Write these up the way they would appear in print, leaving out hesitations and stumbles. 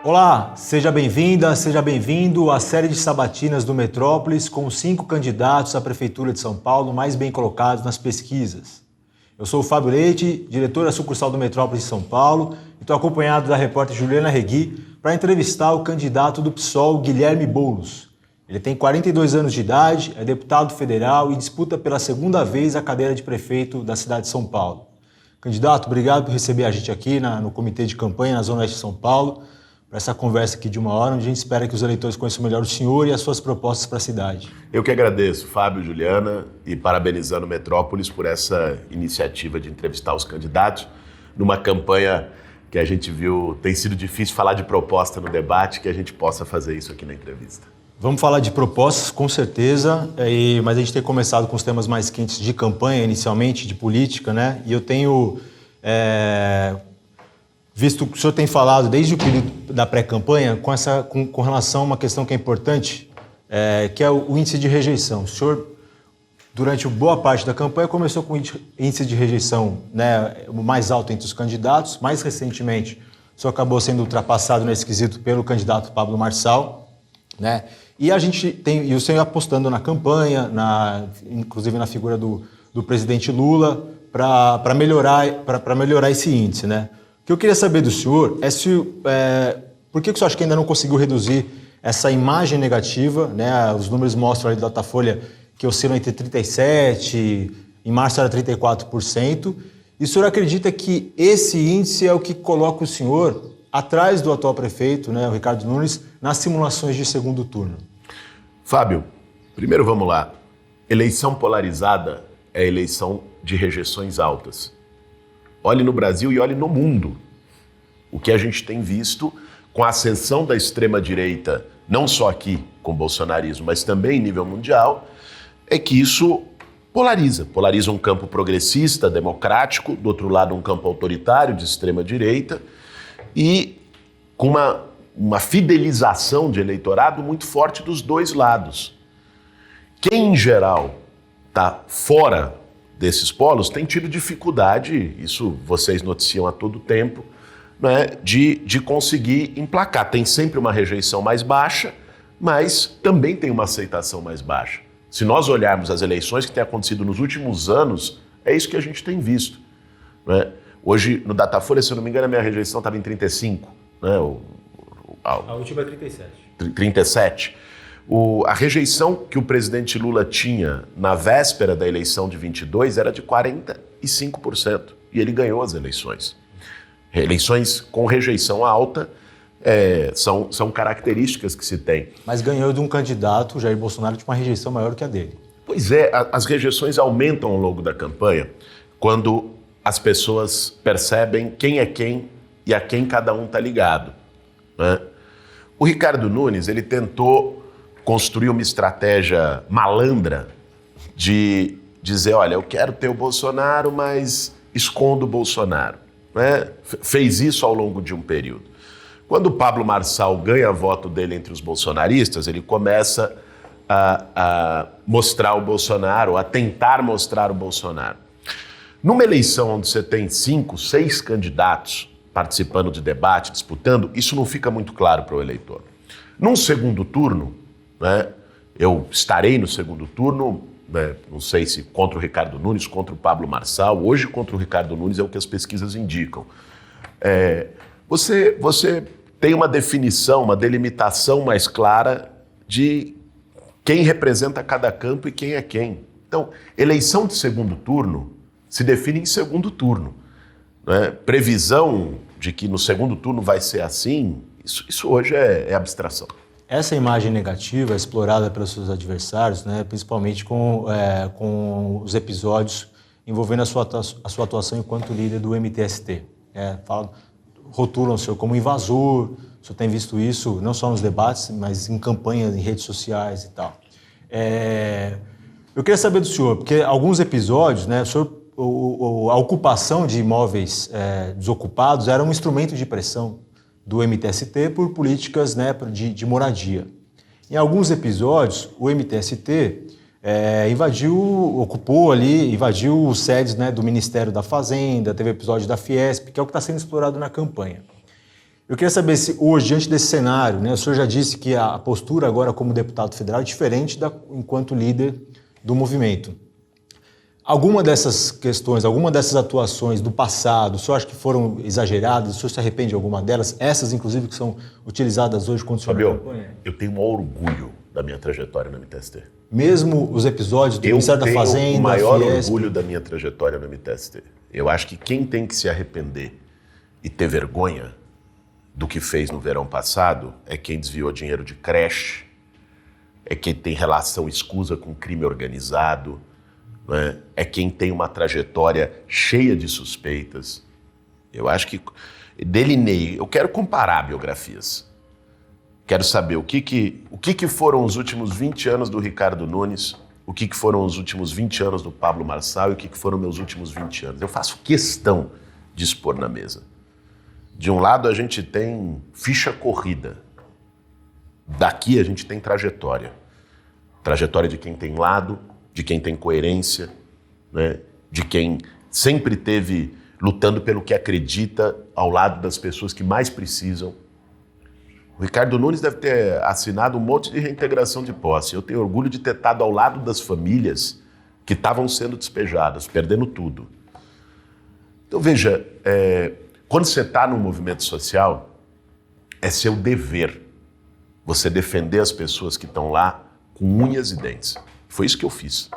Olá, seja bem-vinda, seja bem-vindo à série de sabatinas do Metrópolis com 5 candidatos à Prefeitura de São Paulo mais bem colocados nas pesquisas. Eu sou o Fábio Leite, diretor da sucursal do Metrópolis de São Paulo, e estou acompanhado da repórter Juliana Regui para entrevistar o candidato do PSOL, Guilherme Boulos. Ele tem 42 anos de idade, é deputado federal e disputa pela segunda vez a cadeira de prefeito da cidade de São Paulo. Candidato, obrigado por receber a gente aqui no comitê de campanha na Zona Oeste de São Paulo, para essa conversa aqui de 1 hora, onde a gente espera que os eleitores conheçam melhor o senhor e as suas propostas para a cidade. Eu que agradeço, Fábio, Juliana, e parabenizando o Metrópolis por essa iniciativa de entrevistar os candidatos numa campanha que a gente viu, tem sido difícil falar de proposta no debate, que a gente possa fazer isso aqui na entrevista. Vamos falar de propostas, com certeza, mas a gente tem começado com os temas mais quentes de campanha, inicialmente, de política, né? E eu tenho visto que o senhor tem falado desde o período da pré-campanha com relação a uma questão que é importante, que é o índice de rejeição. O senhor, durante boa parte da campanha, começou com índice de rejeição, né, o mais alto entre os candidatos. Mais recentemente, o senhor acabou sendo ultrapassado nesse quesito pelo candidato Pablo Marçal, né? E a gente tem, e o senhor apostando na campanha, inclusive na figura do presidente Lula, para melhorar esse índice, né? O que eu queria saber do senhor é por que o senhor acha que ainda não conseguiu reduzir essa imagem negativa, né? Os números mostram ali do Datafolha que oscilam entre 37%, em março era 34%. E o senhor acredita que esse índice é o que coloca o senhor atrás do atual prefeito, né, o Ricardo Nunes, nas simulações de segundo turno? Fábio, primeiro vamos lá. Eleição polarizada é eleição de rejeições altas. Olhe no Brasil e olhe no mundo. O que a gente tem visto com a ascensão da extrema-direita, não só aqui com o bolsonarismo, mas também em nível mundial, é que isso polariza. Polariza um campo progressista, democrático, do outro lado um campo autoritário, de extrema-direita, e com uma fidelização de eleitorado muito forte dos dois lados. Quem, em geral, está fora desses polos tem tido dificuldade, isso vocês noticiam a todo tempo, né, de conseguir emplacar. Tem sempre uma rejeição mais baixa, mas também tem uma aceitação mais baixa. Se nós olharmos as eleições que têm acontecido nos últimos anos, é isso que a gente tem visto, né? Hoje, no Datafolha, se eu não me engano, a minha rejeição estava em 35, né? A última é 37. 37. A rejeição que o presidente Lula tinha na véspera da eleição de 22 era de 45%. E ele ganhou as eleições. Eleições com rejeição alta são características que se tem. Mas ganhou de um candidato, Jair Bolsonaro, de uma rejeição maior que a dele. Pois é, as rejeições aumentam ao longo da campanha quando as pessoas percebem quem é quem e a quem cada um está ligado, né? O Ricardo Nunes, ele tentou construir uma estratégia malandra de dizer, olha, eu quero ter o Bolsonaro, mas escondo o Bolsonaro, né? Fez isso ao longo de um período. Quando o Pablo Marçal ganha voto dele entre os bolsonaristas, ele começa a mostrar o Bolsonaro, a tentar mostrar o Bolsonaro. Numa eleição onde você tem 5, 6 candidatos participando de debate, disputando, isso não fica muito claro para o eleitor. Num segundo turno, né, eu estarei no segundo turno, né, não sei se contra o Ricardo Nunes, contra o Pablo Marçal, hoje contra o Ricardo Nunes é o que as pesquisas indicam. Você tem uma definição, uma delimitação mais clara de quem representa cada campo e quem é quem. Então, eleição de segundo turno se define em segundo turno, né? Previsão de que no segundo turno vai ser assim, isso hoje é abstração. Essa imagem negativa é explorada pelos seus adversários, né, principalmente com os episódios envolvendo a sua atuação enquanto líder do MTST. Rotulam o senhor como invasor, o senhor tem visto isso não só nos debates, mas em campanhas, em redes sociais e tal. Eu queria saber do senhor, porque alguns episódios, né, a ocupação de imóveis desocupados era um instrumento de pressão do MTST por políticas, né, de moradia. Em alguns episódios, o MTST invadiu sedes, né, do Ministério da Fazenda, teve episódio da Fiesp, que é o que está sendo explorado na campanha. Eu queria saber se hoje, diante desse cenário, né, o senhor já disse que a postura agora como deputado federal é diferente enquanto líder do movimento. Alguma dessas questões, alguma dessas atuações do passado, o senhor acha que foram exageradas? O senhor se arrepende de alguma delas? Essas, inclusive, que são utilizadas hoje contra o senhor na campanha? Eu tenho um orgulho da minha trajetória no MTST. Mesmo os episódios do Ministério da Fazenda, eu tenho o maior orgulho da minha trajetória no MTST. Eu acho que quem tem que se arrepender e ter vergonha do que fez no verão passado é quem desviou dinheiro de creche, é quem tem relação escusa com crime organizado, né? É quem tem uma trajetória cheia de suspeitas. Eu acho que delinei, eu quero comparar biografias. Quero saber o que foram os últimos 20 anos do Ricardo Nunes, o que foram os últimos 20 anos do Pablo Marçal e o que foram meus últimos 20 anos. Eu faço questão de expor na mesa. De um lado a gente tem ficha corrida. Daqui a gente tem trajetória. Trajetória de quem tem lado, de quem tem coerência, né? De quem sempre esteve lutando pelo que acredita ao lado das pessoas que mais precisam. O Ricardo Nunes deve ter assinado um monte de reintegração de posse. Eu tenho orgulho de ter estado ao lado das famílias que estavam sendo despejadas, perdendo tudo. Então veja, quando você está no movimento social, é seu dever você defender as pessoas que estão lá com unhas e dentes. Foi isso que eu fiz.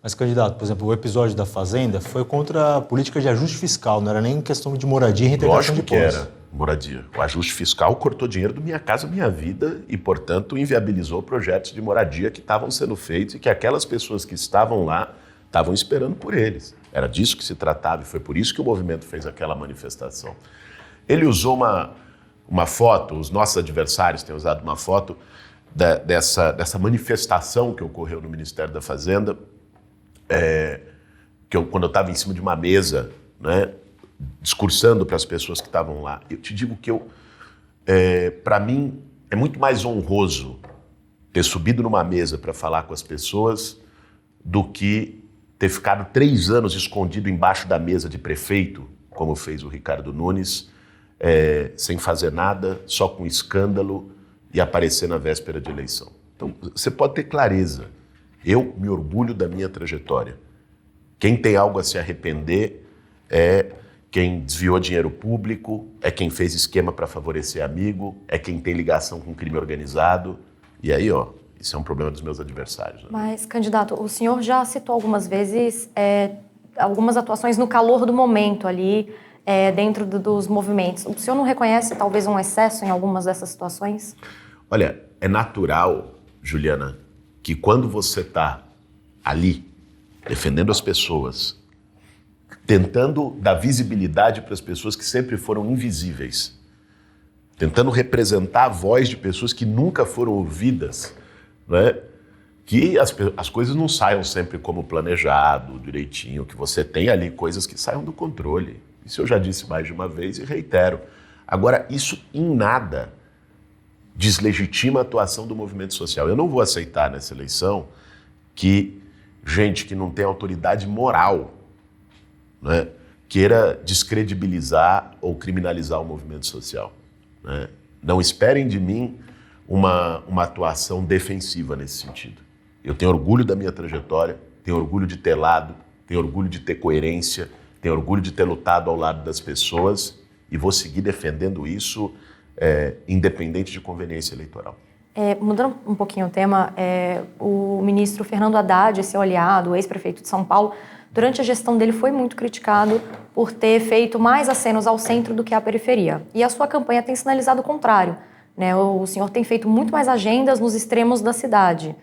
Mas, candidato, por exemplo, o episódio da Fazenda foi contra a política de ajuste fiscal, não era nem questão de moradia e reintegração de posse. Lógico que era moradia. O ajuste fiscal cortou dinheiro do Minha Casa Minha Vida e, portanto, inviabilizou projetos de moradia que estavam sendo feitos e que aquelas pessoas que estavam lá estavam esperando por eles. Era disso que se tratava e foi por isso que o movimento fez aquela manifestação. Ele usou uma foto, os nossos adversários têm usado uma foto dessa manifestação que ocorreu no Ministério da Fazenda, quando eu estava em cima de uma mesa, né, discursando para as pessoas que estavam lá. Eu te digo que para mim, é muito mais honroso ter subido numa mesa para falar com as pessoas do que ter ficado 3 anos escondido embaixo da mesa de prefeito, como fez o Ricardo Nunes, sem fazer nada, só com escândalo e aparecer na véspera de eleição. Então, você pode ter clareza. Eu me orgulho da minha trajetória. Quem tem algo a se arrepender é quem desviou dinheiro público, é quem fez esquema para favorecer amigo, é quem tem ligação com crime organizado. E aí, isso é um problema dos meus adversários. Né? Mas, candidato, o senhor já citou algumas vezes algumas atuações no calor do momento ali, dentro dos movimentos. O senhor não reconhece talvez um excesso em algumas dessas situações? Olha, é natural, Juliana, que quando você está ali, defendendo as pessoas, tentando dar visibilidade para as pessoas que sempre foram invisíveis, tentando representar a voz de pessoas que nunca foram ouvidas, né? Que as coisas não saiam sempre como planejado, direitinho, que você tem ali coisas que saiam do controle. Isso eu já disse mais de uma vez e reitero. Agora, isso em nada deslegitima a atuação do movimento social. Eu não vou aceitar nessa eleição que gente que não tem autoridade moral, né, queira descredibilizar ou criminalizar o movimento social. Né? Não esperem de mim uma atuação defensiva nesse sentido. Eu tenho orgulho da minha trajetória, tenho orgulho de ter lado, tenho orgulho de ter coerência, tenho orgulho de ter lutado ao lado das pessoas e vou seguir defendendo isso independente de conveniência eleitoral. Mudando um pouquinho o tema, o ministro Fernando Haddad, seu aliado, o ex-prefeito de São Paulo, durante a gestão dele foi muito criticado por ter feito mais acenos ao centro do que à periferia. E a sua campanha tem sinalizado o contrário, né? O senhor tem feito muito mais agendas nos extremos da cidade.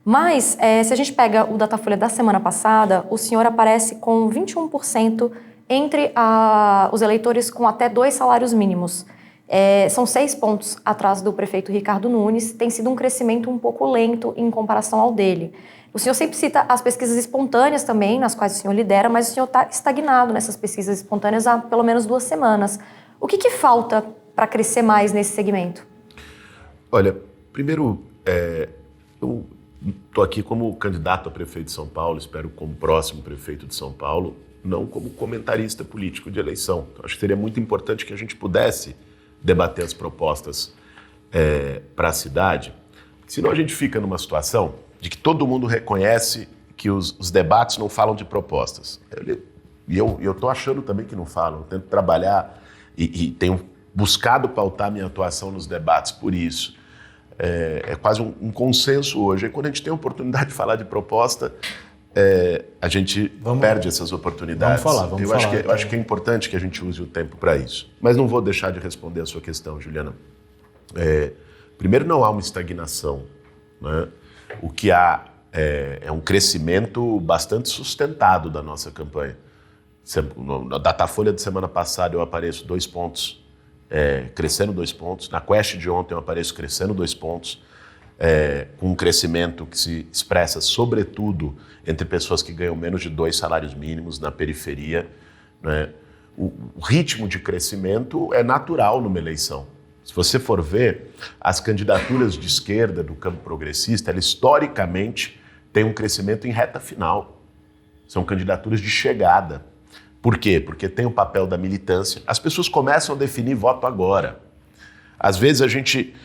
Mas, se a gente pega o Datafolha da semana passada, o senhor aparece com 21% entre os eleitores com até 2 salários mínimos. São 6 pontos atrás do prefeito Ricardo Nunes, tem sido um crescimento um pouco lento em comparação ao dele. O senhor sempre cita as pesquisas espontâneas também, nas quais o senhor lidera, mas o senhor está estagnado nessas pesquisas espontâneas há pelo menos 2 semanas. O que falta para crescer mais nesse segmento? Olha, primeiro, eu estou aqui como candidato a prefeito de São Paulo, espero como próximo prefeito de São Paulo, não como comentarista político de eleição. Então, acho que seria muito importante que a gente pudesse debater as propostas para a cidade, senão a gente fica numa situação de que todo mundo reconhece que os debates não falam de propostas. E eu estou achando também que não falam. Eu tento trabalhar e tenho buscado pautar minha atuação nos debates por isso. É quase um consenso hoje. E quando a gente tem a oportunidade de falar de proposta, a gente perde essas oportunidades. Vamos falar. Eu acho que é importante que a gente use o tempo para isso. Mas não vou deixar de responder a sua questão, Juliana. Primeiro, não há uma estagnação, né? O que há é um crescimento bastante sustentado da nossa campanha. Na Datafolha de semana passada eu apareço 2 pontos, crescendo 2 pontos. Na Quest de ontem eu apareço crescendo 2 pontos, com um crescimento que se expressa sobretudo entre pessoas que ganham menos de 2 salários mínimos na periferia, né? O ritmo de crescimento é natural numa eleição. Se você for ver, as candidaturas de esquerda do campo progressista, ela historicamente tem um crescimento em reta final. São candidaturas de chegada. Por quê? Porque tem o papel da militância. As pessoas começam a definir voto agora. Às vezes a gente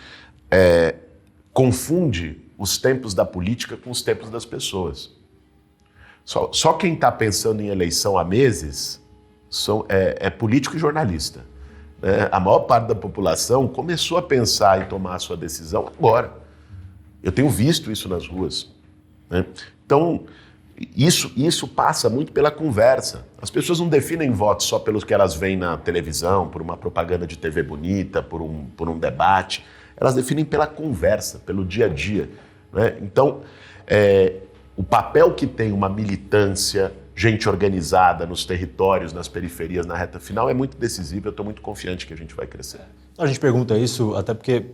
confunde os tempos da política com os tempos das pessoas. Só quem está pensando em eleição há meses é político e jornalista. A maior parte da população começou a pensar em tomar a sua decisão agora. Eu tenho visto isso nas ruas, né? Então, isso passa muito pela conversa. As pessoas não definem votos só pelos que elas veem na televisão, por uma propaganda de TV bonita, por um debate. Elas definem pela conversa, pelo dia a dia, né? Então, o papel que tem uma militância, gente organizada nos territórios, nas periferias, na reta final, é muito decisivo. Eu estou muito confiante que a gente vai crescer. A gente pergunta isso até porque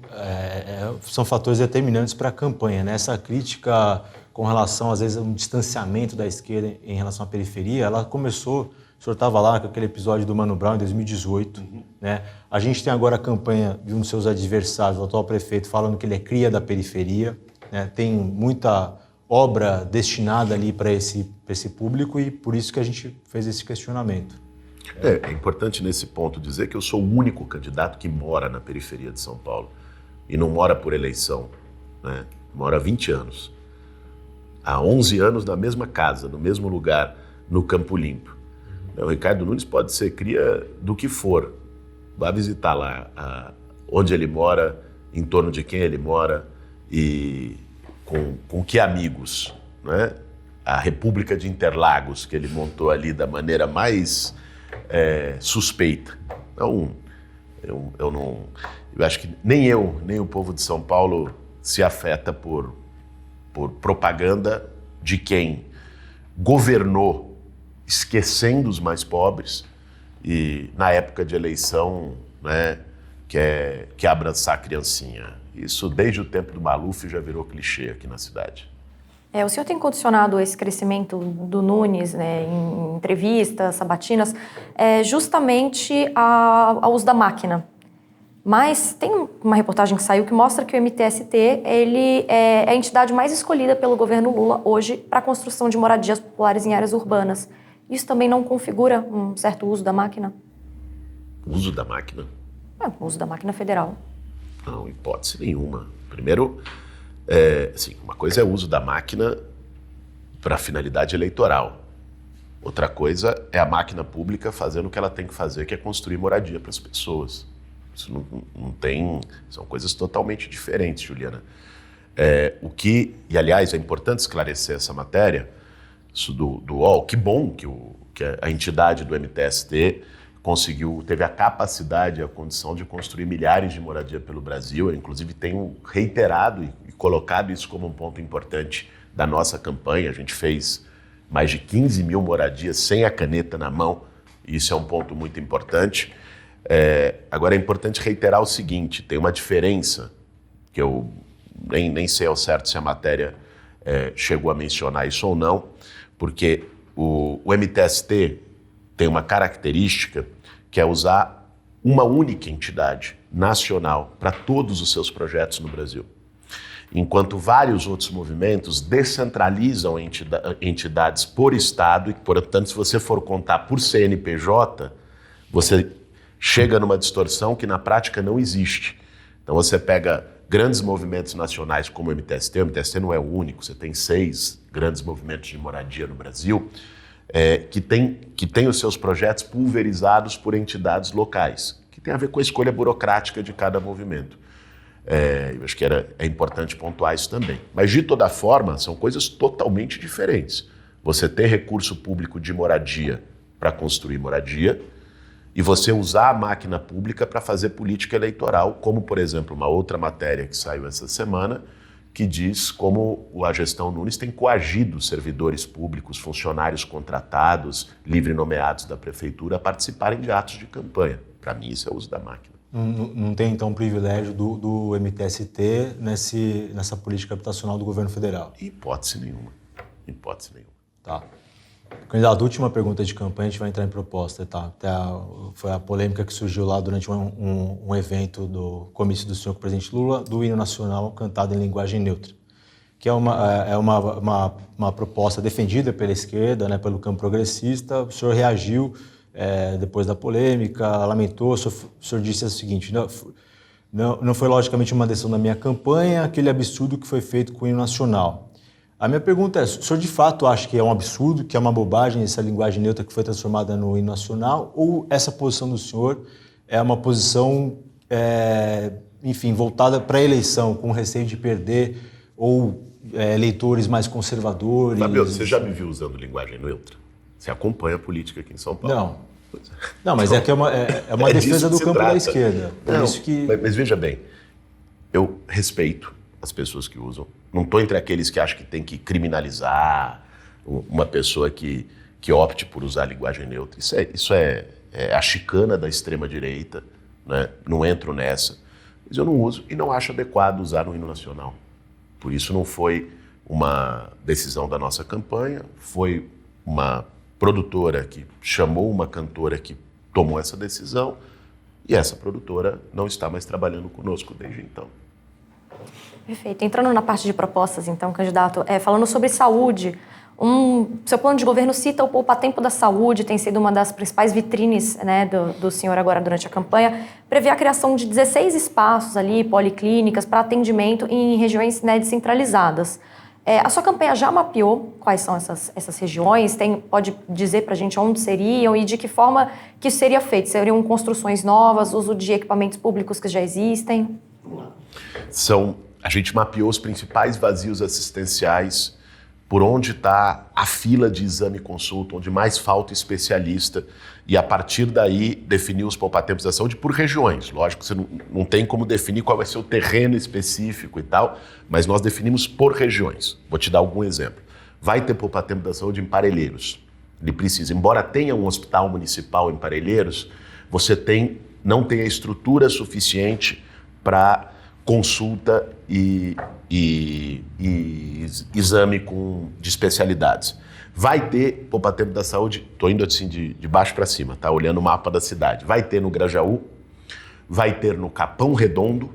são fatores determinantes para a campanha, né? Essa crítica com relação, às vezes, a um distanciamento da esquerda em relação à periferia, ela começou, o senhor estava lá com aquele episódio do Mano Brown em 2018, né? A gente tem agora a campanha de um dos seus adversários, o atual prefeito, falando que ele é cria da periferia, né? Tem muita obra destinada ali para esse público e por isso que a gente fez esse questionamento. É importante nesse ponto dizer que eu sou o único candidato que mora na periferia de São Paulo e não mora por eleição, né? Mora há 20 anos. Há 11 anos na mesma casa, no mesmo lugar, no Campo Limpo. O Ricardo Nunes pode ser cria do que for. Vá visitar lá onde ele mora, em torno de quem ele mora e com que amigos, né? A República de Interlagos, que ele montou ali da maneira mais suspeita. Então, eu acho que nem o povo de São Paulo se afeta por propaganda de quem governou esquecendo os mais pobres e, na época de eleição, né, quer abraçar a criancinha. Isso, desde o tempo do Maluf, já virou clichê aqui na cidade. O senhor tem condicionado esse crescimento do Nunes, né, em entrevistas, sabatinas, justamente ao uso da máquina. Mas tem uma reportagem que saiu que mostra que o MTST ele é a entidade mais escolhida pelo governo Lula hoje para a construção de moradias populares em áreas urbanas. Isso também não configura um certo uso da máquina? Uso da máquina? O uso da máquina federal. Não, hipótese nenhuma. Primeiro, uma coisa é o uso da máquina para finalidade eleitoral. Outra coisa é a máquina pública fazendo o que ela tem que fazer, que é construir moradia para as pessoas. Isso não tem... São coisas totalmente diferentes, Juliana. E aliás, é importante esclarecer essa matéria, isso do UOL. Que bom que a entidade do MTST teve a capacidade e a condição de construir milhares de moradias pelo Brasil. Eu, inclusive, tenho reiterado e colocado isso como um ponto importante da nossa campanha. A gente fez mais de 15 mil moradias sem a caneta na mão, e isso é um ponto muito importante. Agora é importante reiterar o seguinte, tem uma diferença, que eu nem sei ao certo se a matéria chegou a mencionar isso ou não, porque o MTST tem uma característica que é usar uma única entidade nacional para todos os seus projetos no Brasil. Enquanto vários outros movimentos descentralizam entidades por estado e, portanto, se você for contar por CNPJ, você chega numa distorção que na prática não existe. Então você pega grandes movimentos nacionais como o MTST não é o único, você tem 6 grandes movimentos de moradia no Brasil, que tem os seus projetos pulverizados por entidades locais, que tem a ver com a escolha burocrática de cada movimento. Eu acho que é importante pontuar isso também. Mas, de toda forma, são coisas totalmente diferentes. Você ter recurso público de moradia para construir moradia e você usar a máquina pública para fazer política eleitoral, como, por exemplo, uma outra matéria que saiu essa semana, que diz como a gestão Nunes tem coagido servidores públicos, funcionários contratados, livre nomeados da prefeitura a participarem de atos de campanha. Para mim, isso é o uso da máquina. Não tem, então, privilégio do MTST nessa política habitacional do governo federal? Hipótese nenhuma. Hipótese nenhuma. Tá. Candidato, última pergunta de campanha, a gente vai entrar em proposta, tá? Foi a polêmica que surgiu lá durante um evento do comício do senhor com o presidente Lula, do hino nacional cantado em linguagem neutra, que é uma proposta defendida pela esquerda, né, pelo campo progressista. O senhor reagiu depois da polêmica, lamentou, o senhor disse o seguinte: não foi logicamente uma decisão da minha campanha, aquele absurdo que foi feito com o hino nacional. A minha pergunta é, o senhor de fato acha que é um absurdo, que é uma bobagem essa linguagem neutra que foi transformada no hino nacional, ou essa posição do senhor é uma posição, enfim, voltada para a eleição, com receio de perder, ou eleitores mais conservadores? Fabio, você já me viu usando linguagem neutra? Você acompanha a política aqui em São Paulo? Não, mas é uma defesa do campo da esquerda. Não, isso que... mas veja bem, eu respeito as pessoas que usam. Não estou entre aqueles que acham que tem que criminalizar uma pessoa que opte por usar a linguagem neutra. Isso é a chicana da extrema-direita, né? Não entro nessa. Mas eu não uso e não acho adequado usar no hino nacional. Por isso não foi uma decisão da nossa campanha, foi uma produtora que chamou uma cantora que tomou essa decisão e essa produtora não está mais trabalhando conosco desde então. Perfeito. Entrando na parte de propostas, então, candidato, falando sobre saúde, seu plano de governo cita o Poupa-Tempo da Saúde, tem sido uma das principais vitrines, né, do senhor agora durante a campanha, prevê a criação de 16 espaços ali, policlínicas, para atendimento em regiões, né, descentralizadas. A sua campanha já mapeou quais são essas regiões? Pode dizer para a gente onde seriam e de que forma que isso seria feito? Seriam construções novas, uso de equipamentos públicos que já existem? A gente mapeou os principais vazios assistenciais, por onde está a fila de exame e consulta, onde mais falta especialista, e a partir daí definir os Poupa-Tempos da Saúde por regiões. Lógico que você não tem como definir qual vai ser o terreno específico e tal, mas nós definimos por regiões. Vou te dar algum exemplo. Vai ter Poupa-Tempo da Saúde em Parelheiros. Ele precisa, embora tenha um hospital municipal em Parelheiros, você não tem a estrutura suficiente para consulta e exame de especialidades. Vai ter Poupa-Tempo da Saúde, estou indo assim de baixo para cima, tá? Olhando o mapa da cidade. Vai ter no Grajaú, vai ter no Capão Redondo.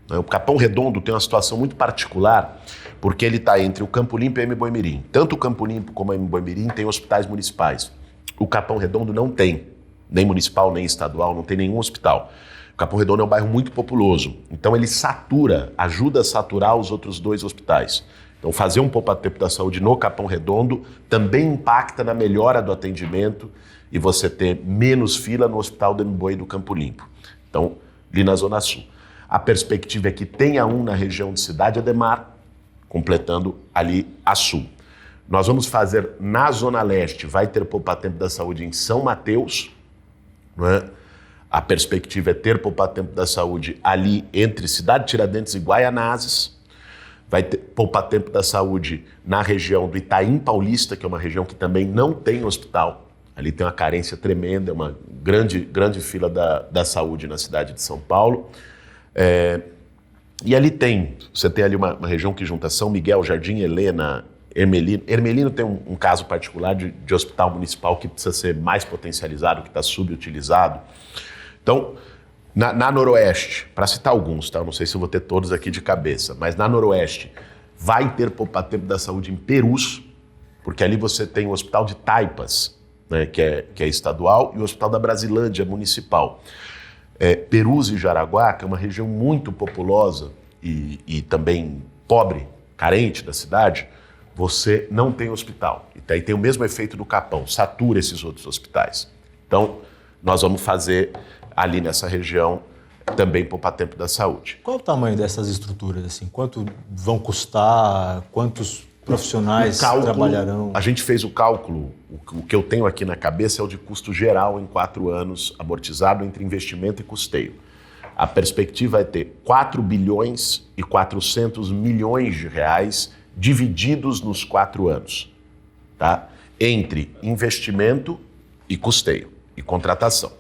Né? O Capão Redondo tem uma situação muito particular, porque ele está entre o Campo Limpo e a Mboi-Mirim. Tanto o Campo Limpo como a Mboi-Mirim tem hospitais municipais. O Capão Redondo não tem, nem municipal, nem estadual, não tem nenhum hospital. Capão Redondo é um bairro muito populoso, então ele ajuda a saturar os outros 2 hospitais. Então fazer um Poupa-Tempo da Saúde no Capão Redondo também impacta na melhora do atendimento e você ter menos fila no Hospital do Mboi do Campo Limpo. Então, ali na Zona Sul. A perspectiva é que tenha um na região de Cidade Ademar, completando ali a Sul. Nós vamos fazer na Zona Leste, vai ter Poupa-Tempo da Saúde em São Mateus, não é? A perspectiva é ter Poupa-Tempo da Saúde ali entre Cidade Tiradentes e Guaianazes. Vai ter Poupa-Tempo da Saúde na região do Itaim Paulista, que é uma região que também não tem hospital. Ali tem uma carência tremenda, uma grande fila da saúde na cidade de São Paulo. E ali você tem ali uma região que junta São Miguel, Jardim Helena, Ermelino. Ermelino tem um caso particular de hospital municipal que precisa ser mais potencializado, que está subutilizado. Então, na Noroeste, para citar alguns, tá? Eu não sei se eu vou ter todos aqui de cabeça, mas na Noroeste vai ter Poupa-Tempo da Saúde em Perus, porque ali você tem o Hospital de Taipas, né, que é estadual, e o Hospital da Brasilândia, municipal. Perus e Jaraguá, que é uma região muito populosa e também pobre, carente da cidade, você não tem hospital. E daí tem o mesmo efeito do Capão, satura esses outros hospitais. Então, nós vamos fazer ali nessa região também poupar tempo da saúde. Qual é o tamanho dessas estruturas? Assim? Quanto vão custar? Quantos profissionais trabalharão? A gente fez o cálculo, o que eu tenho aqui na cabeça é o de custo geral em 4 anos, amortizado entre investimento e custeio. A perspectiva é ter 4 bilhões e 400 milhões de reais divididos nos 4 anos, tá? Entre investimento e custeio e contratação.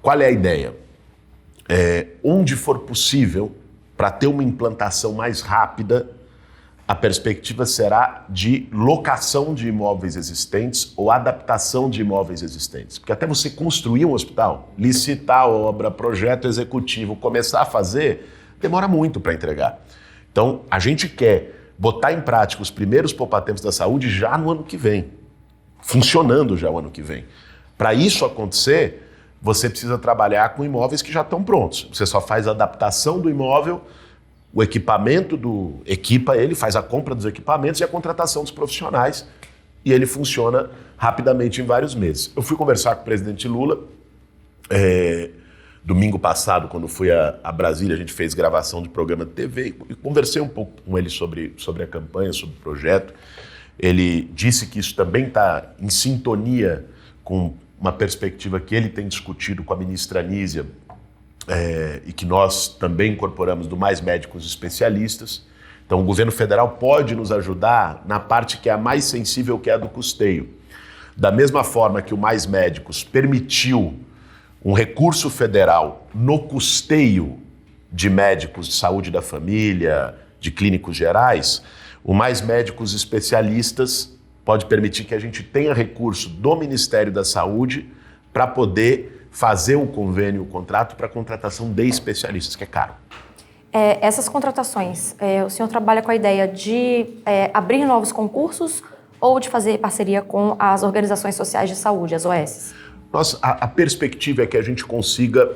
Qual é a ideia? Onde for possível, para ter uma implantação mais rápida, a perspectiva será de locação de imóveis existentes ou adaptação de imóveis existentes. Porque até você construir um hospital, licitar a obra, projeto executivo, começar a fazer, demora muito para entregar. Então, a gente quer botar em prática os primeiros poupa-tempos da saúde já no ano que vem, funcionando já o ano que vem. Para isso acontecer, você precisa trabalhar com imóveis que já estão prontos. Você só faz a adaptação do imóvel, o equipamento equipa ele, faz a compra dos equipamentos e a contratação dos profissionais, e ele funciona rapidamente em vários meses. Eu fui conversar com o presidente Lula, domingo passado, quando fui a Brasília, a gente fez gravação de programa de TV e conversei um pouco com ele sobre a campanha, sobre o projeto. Ele disse que isso também está em sintonia com uma perspectiva que ele tem discutido com a ministra Anísia, e que nós também incorporamos do Mais Médicos Especialistas. Então, o governo federal pode nos ajudar na parte que é a mais sensível, que é a do custeio. Da mesma forma que o Mais Médicos permitiu um recurso federal no custeio de médicos de saúde da família, de clínicos gerais, o Mais Médicos Especialistas pode permitir que a gente tenha recurso do Ministério da Saúde para poder fazer o convênio, o contrato para contratação de especialistas, que é caro. Essas contratações, o senhor trabalha com a ideia de abrir novos concursos ou de fazer parceria com as organizações sociais de saúde, as OS? A perspectiva é que a gente consiga,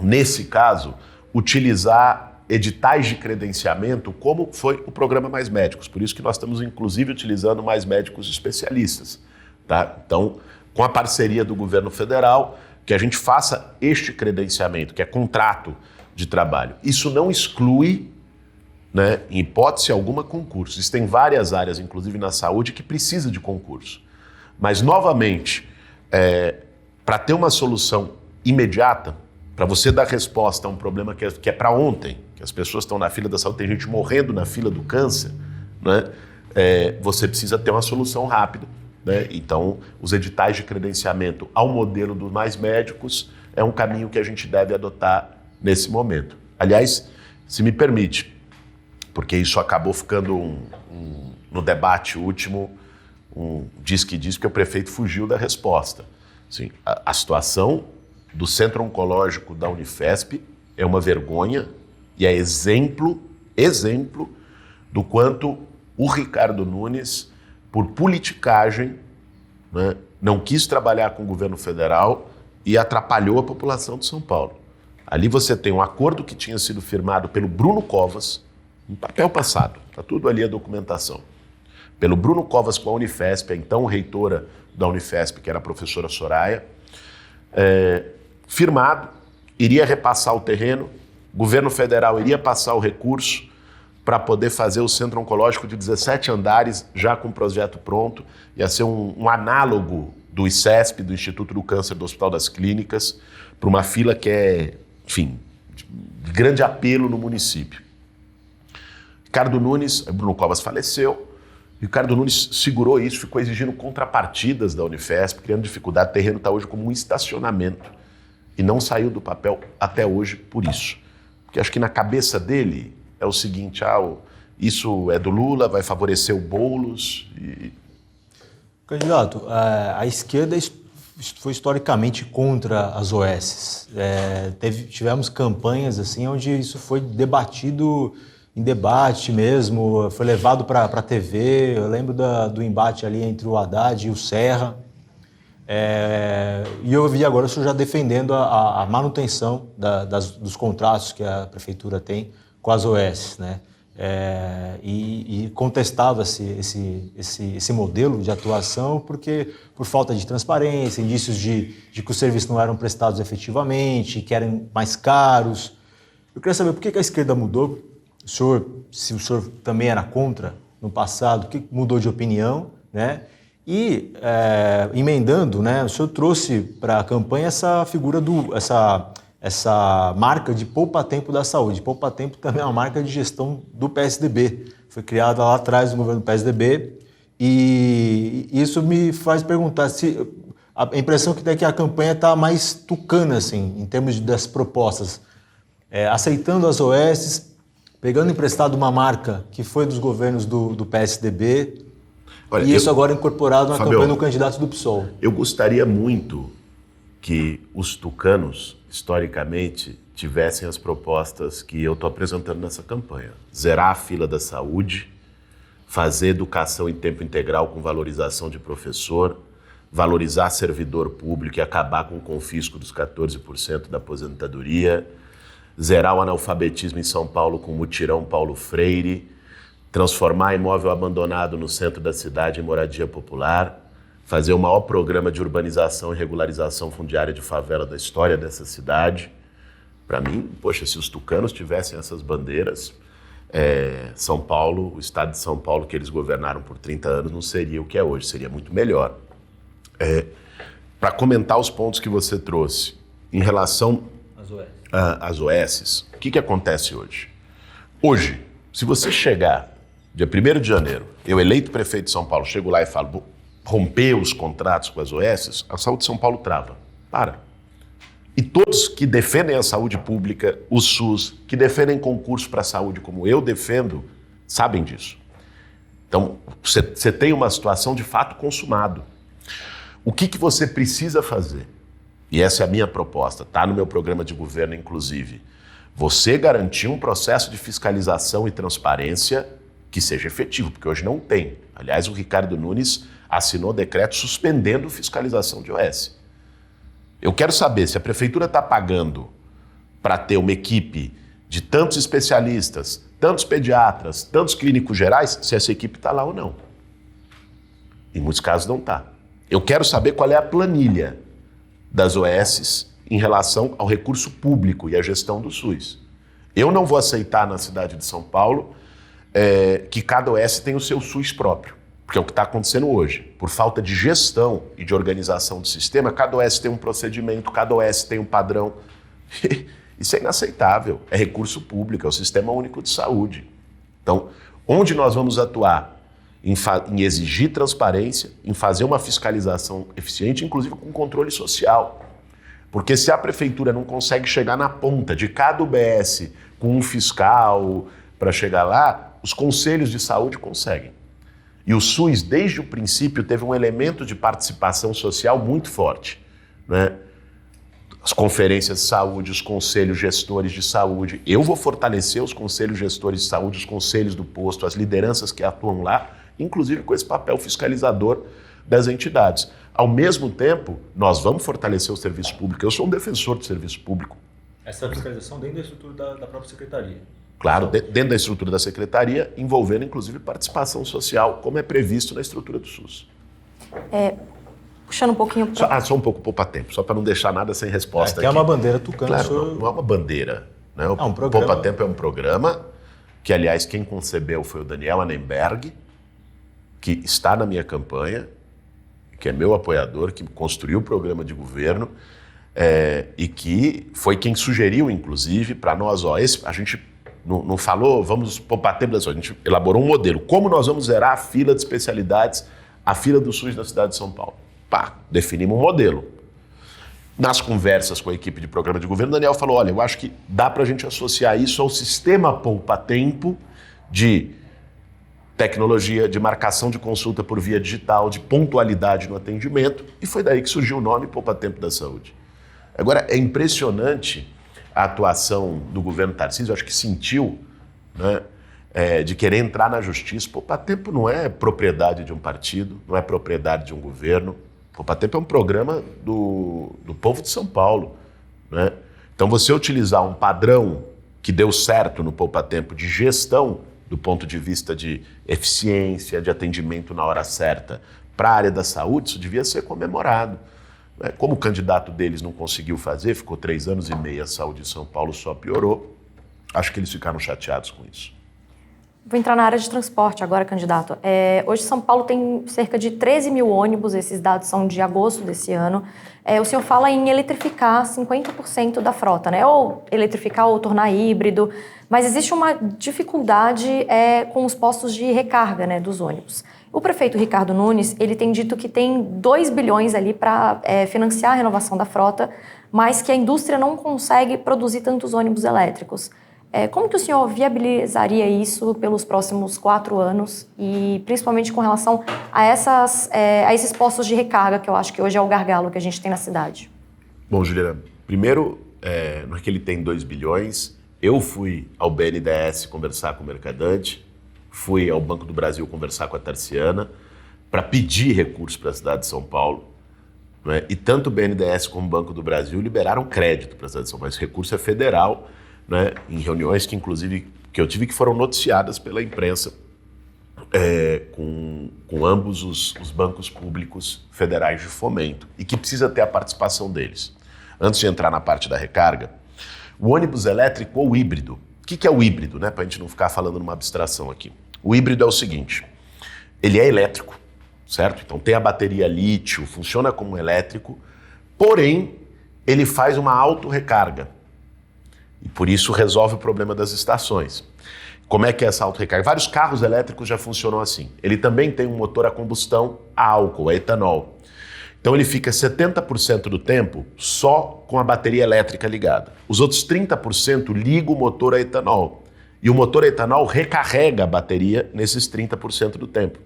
nesse caso, utilizar editais de credenciamento como foi o programa Mais Médicos. Por isso que nós estamos, inclusive, utilizando Mais Médicos Especialistas. Tá? Então, com a parceria do governo federal, que a gente faça este credenciamento, que é contrato de trabalho. Isso não exclui, né, em hipótese alguma, concurso. Existem várias áreas, inclusive na saúde, que precisa de concurso. Mas, novamente, para ter uma solução imediata, para você dar resposta a um problema que é para ontem, que as pessoas estão na fila da saúde, tem gente morrendo na fila do câncer, né, você precisa ter uma solução rápida. Né? Então, os editais de credenciamento ao modelo dos Mais Médicos é um caminho que a gente deve adotar nesse momento. Aliás, se me permite, porque isso acabou ficando no debate último, diz que o prefeito fugiu da resposta. Assim, a situação do Centro Oncológico da Unifesp é uma vergonha e é exemplo do quanto o Ricardo Nunes, por politicagem, né, não quis trabalhar com o governo federal e atrapalhou a população de São Paulo. Ali você tem um acordo que tinha sido firmado pelo Bruno Covas, um papel passado, está tudo ali a documentação, pelo Bruno Covas com a Unifesp, a então reitora da Unifesp, que era a professora Soraya, firmado, iria repassar o terreno, o governo federal iria passar o recurso para poder fazer o centro oncológico de 17 andares, já com o projeto pronto, ia ser um análogo do ICESP, do Instituto do Câncer do Hospital das Clínicas, para uma fila que é, enfim, de grande apelo no município. Ricardo Nunes, Bruno Covas faleceu, Ricardo Nunes segurou isso, ficou exigindo contrapartidas da Unifesp, criando dificuldade. O terreno está hoje como um estacionamento e não saiu do papel até hoje por isso. Porque acho que na cabeça dele é o seguinte, isso é do Lula, vai favorecer o Boulos. Candidato, a esquerda foi historicamente contra as OS. Tivemos campanhas assim, onde isso foi debatido em debate mesmo, foi levado para a TV. Eu lembro do embate ali entre o Haddad e o Serra. E eu vi agora o senhor já defendendo a manutenção dos contratos que a prefeitura tem com as OS, né? E contestava-se esse modelo de atuação porque por falta de transparência, indícios de que os serviços não eram prestados efetivamente, que eram mais caros. Eu queria saber por que a esquerda mudou. Se o senhor também era contra no passado, o que mudou de opinião, né? E, emendando, né, o senhor trouxe para a campanha essa figura, essa marca de poupa-tempo da saúde. Poupa-tempo também é uma marca de gestão do PSDB. Foi criada lá atrás do governo do PSDB. E isso me faz perguntar se a impressão que tem é que a campanha está mais tucana, assim, em termos das propostas. Aceitando as OS, pegando emprestado uma marca que foi dos governos do PSDB. Olha, isso agora incorporado na Fabio, campanha do candidato do PSOL. Eu gostaria muito que os tucanos, historicamente, tivessem as propostas que eu estou apresentando nessa campanha. Zerar a fila da saúde, fazer educação em tempo integral com valorização de professor, valorizar servidor público e acabar com o confisco dos 14% da aposentadoria, zerar o analfabetismo em São Paulo com o mutirão Paulo Freire, transformar imóvel abandonado no centro da cidade em moradia popular, fazer o maior programa de urbanização e regularização fundiária de favela da história dessa cidade. Para mim, poxa, se os tucanos tivessem essas bandeiras, São Paulo, o estado de São Paulo que eles governaram por 30 anos não seria o que é hoje, seria muito melhor. Para comentar os pontos que você trouxe, em relação às OS, o que acontece hoje? Hoje, se você chegar dia 1º de janeiro, eu eleito prefeito de São Paulo, chego lá e falo, vou romper os contratos com as OS, a saúde de São Paulo trava. Para. E todos que defendem a saúde pública, o SUS, que defendem concurso para a saúde como eu defendo, sabem disso. Então, você tem uma situação de fato consumado. O que você precisa fazer? E essa é a minha proposta, está no meu programa de governo, inclusive. Você garantir um processo de fiscalização e transparência que seja efetivo, porque hoje não tem. Aliás, o Ricardo Nunes assinou decreto suspendendo fiscalização de OS. Eu quero saber se a prefeitura está pagando para ter uma equipe de tantos especialistas, tantos pediatras, tantos clínicos gerais, se essa equipe está lá ou não. Em muitos casos não está. Eu quero saber qual é a planilha das OS em relação ao recurso público e à gestão do SUS. Eu não vou aceitar na cidade de São Paulo que cada OS tem o seu SUS próprio, porque é o que está acontecendo hoje. Por falta de gestão e de organização do sistema, cada OS tem um procedimento, cada OS tem um padrão. Isso é inaceitável, é recurso público, é o Sistema Único de Saúde. Então, onde nós vamos atuar? Em exigir transparência, em fazer uma fiscalização eficiente, inclusive com controle social. Porque se a prefeitura não consegue chegar na ponta de cada UBS com um fiscal para chegar lá, os conselhos de saúde conseguem. E o SUS, desde o princípio, teve um elemento de participação social muito forte, né? As conferências de saúde, os conselhos gestores de saúde. Eu vou fortalecer os conselhos gestores de saúde, os conselhos do posto, as lideranças que atuam lá, inclusive com esse papel fiscalizador das entidades. Ao mesmo tempo, nós vamos fortalecer o serviço público. Eu sou um defensor do serviço público. Essa fiscalização dentro da estrutura da própria secretaria? Claro, dentro da estrutura da secretaria, envolvendo inclusive participação social, como é previsto na estrutura do SUS. Puxando um pouquinho... Só um pouco poupa-tempo, só para não deixar nada sem resposta aqui. É uma bandeira tucana. Claro, não é uma bandeira. Né? O Poupa-Tempo é um programa que, aliás, quem concebeu foi o Daniel Annenberg, que está na minha campanha, que é meu apoiador, que construiu o programa de governo e que foi quem sugeriu, inclusive, para nós, a gente não falou, vamos poupar tempo, a gente elaborou um modelo. Como nós vamos zerar a fila de especialidades, a fila do SUS da cidade de São Paulo? Definimos um modelo. Nas conversas com a equipe de programa de governo, o Daniel falou, olha, eu acho que dá para a gente associar isso ao sistema poupa-tempo de tecnologia, de marcação de consulta por via digital, de pontualidade no atendimento, e foi daí que surgiu o nome Poupa-Tempo da Saúde. Agora, é impressionante a atuação do governo Tarcísio, eu acho que sentiu, né, de querer entrar na justiça. Poupa-Tempo não é propriedade de um partido, não é propriedade de um governo, Poupatempo é um programa do povo de São Paulo, né? Então, você utilizar um padrão que deu certo no Poupatempo de gestão, do ponto de vista de eficiência, de atendimento na hora certa, para a área da saúde, isso devia ser comemorado. Como o candidato deles não conseguiu fazer, ficou 3 anos e meio, a saúde de São Paulo só piorou, acho que eles ficaram chateados com isso. Vou entrar na área de transporte agora, candidato. Hoje São Paulo tem cerca de 13 mil ônibus, esses dados são de agosto desse ano. O senhor fala em eletrificar 50% da frota, né? Ou eletrificar ou tornar híbrido, mas existe uma dificuldade com os postos de recarga, né, dos ônibus. O prefeito Ricardo Nunes, ele tem dito que tem 2 bilhões ali para financiar a renovação da frota, mas que a indústria não consegue produzir tantos ônibus elétricos. Como que o senhor viabilizaria isso pelos próximos 4 anos e principalmente com relação a esses postos de recarga, que eu acho que hoje é o gargalo que a gente tem na cidade? Bom, Juliana, primeiro, não é que ele tem 2 bilhões, eu fui ao BNDES conversar com o Mercadante, fui ao Banco do Brasil conversar com a Tarciana para pedir recursos para a cidade de São Paulo, né? E tanto o BNDES como o Banco do Brasil liberaram crédito para a cidade de São Paulo, esse recurso é federal, né, em reuniões que, inclusive, que eu tive que foram noticiadas pela imprensa com ambos os bancos públicos federais de fomento e que precisa ter a participação deles. Antes de entrar na parte da recarga, o ônibus elétrico ou híbrido. O que é o híbrido, né, para a gente não ficar falando numa abstração aqui? O híbrido é o seguinte, ele é elétrico, certo? Então tem a bateria lítio, funciona como elétrico, porém ele faz uma autorrecarga. E por isso resolve o problema das estações. Como é que é essa autorrecarga? Vários carros elétricos já funcionam assim. Ele também tem um motor a combustão a álcool, a etanol. Então ele fica 70% do tempo só com a bateria elétrica ligada. Os outros 30% ligam o motor a etanol. E o motor a etanol recarrega a bateria nesses 30% do tempo.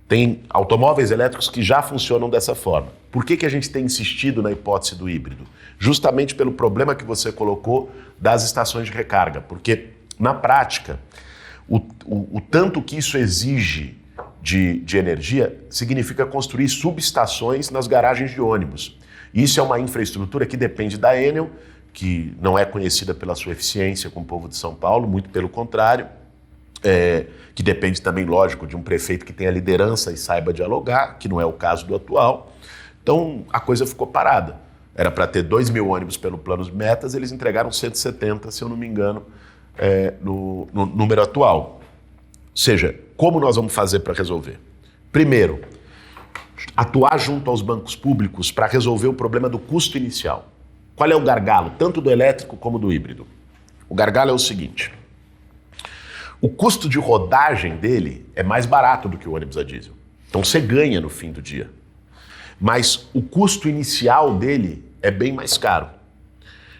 Tem automóveis elétricos que já funcionam dessa forma. Por que a gente tem insistido na hipótese do híbrido? Justamente pelo problema que você colocou das estações de recarga. Porque, na prática, o tanto que isso exige de energia significa construir subestações nas garagens de ônibus. Isso é uma infraestrutura que depende da Enel, que não é conhecida pela sua eficiência com o povo de São Paulo, muito pelo contrário. Que depende também, lógico, de um prefeito que tenha liderança e saiba dialogar, que não é o caso do atual. Então, a coisa ficou parada. Era para ter 2 mil ônibus pelo plano de metas, eles entregaram 170, se eu não me engano, no número atual. Ou seja, como nós vamos fazer para resolver? Primeiro, atuar junto aos bancos públicos para resolver o problema do custo inicial. Qual é o gargalo, tanto do elétrico como do híbrido? O gargalo é o seguinte: o custo de rodagem dele é mais barato do que o ônibus a diesel. Então você ganha no fim do dia. Mas o custo inicial dele é bem mais caro.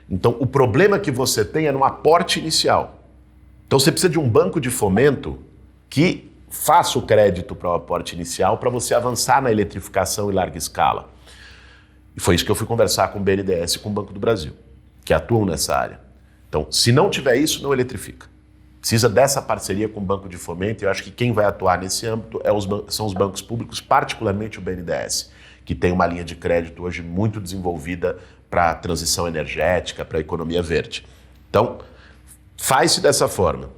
Então o problema que você tem é no aporte inicial. Então você precisa de um banco de fomento que faça o crédito para o aporte inicial para você avançar na eletrificação em larga escala. E foi isso que eu fui conversar com o BNDES e com o Banco do Brasil, que atuam nessa área. Então, se não tiver isso, não eletrifica. Precisa dessa parceria com o Banco de Fomento, e eu acho que quem vai atuar nesse âmbito são os bancos públicos, particularmente o BNDES, que tem uma linha de crédito hoje muito desenvolvida para a transição energética, para a economia verde. Então, faz-se dessa forma.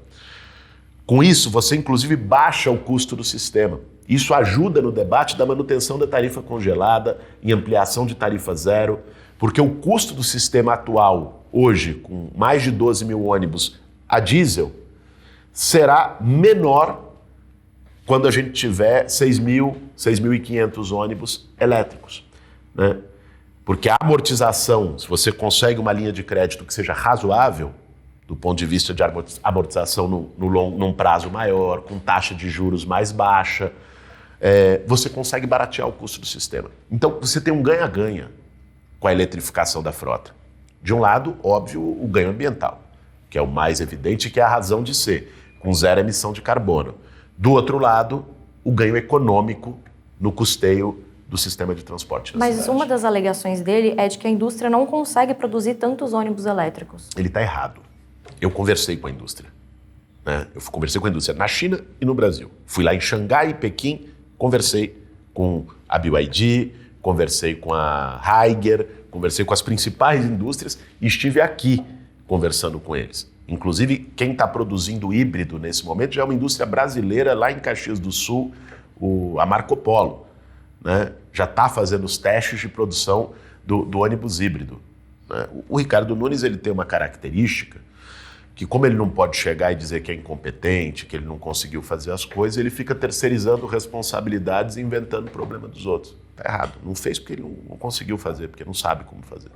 Com isso, você inclusive baixa o custo do sistema. Isso ajuda no debate da manutenção da tarifa congelada, em ampliação de tarifa zero, porque o custo do sistema atual, hoje, com mais de 12 mil ônibus a diesel, será menor quando a gente tiver 6.500 ônibus elétricos, né? Porque a amortização, se você consegue uma linha de crédito que seja razoável, do ponto de vista de amortização num prazo maior, com taxa de juros mais baixa, você consegue baratear o custo do sistema. Então, você tem um ganha-ganha com a eletrificação da frota. De um lado, óbvio, o ganho ambiental, que é o mais evidente, que é a razão de ser, com zero emissão de carbono. Do outro lado, o ganho econômico no custeio do sistema de transporte. Mas uma das alegações dele é de que a indústria não consegue produzir tantos ônibus elétricos. Ele está errado. Eu conversei com a indústria, né? Eu conversei com a indústria na China e no Brasil. Fui lá em Xangai e Pequim, conversei com a BYD, conversei com a Haiger, conversei com as principais indústrias e estive aqui conversando com eles. Inclusive, quem está produzindo híbrido nesse momento já é uma indústria brasileira lá em Caxias do Sul, a Marco Polo, né? Já está fazendo os testes de produção do ônibus híbrido, né? O Ricardo Nunes ele tem uma característica que, como ele não pode chegar e dizer que é incompetente, que ele não conseguiu fazer as coisas, ele fica terceirizando responsabilidades e inventando problema dos outros. Está errado. Não fez porque ele não conseguiu fazer, porque não sabe como fazer.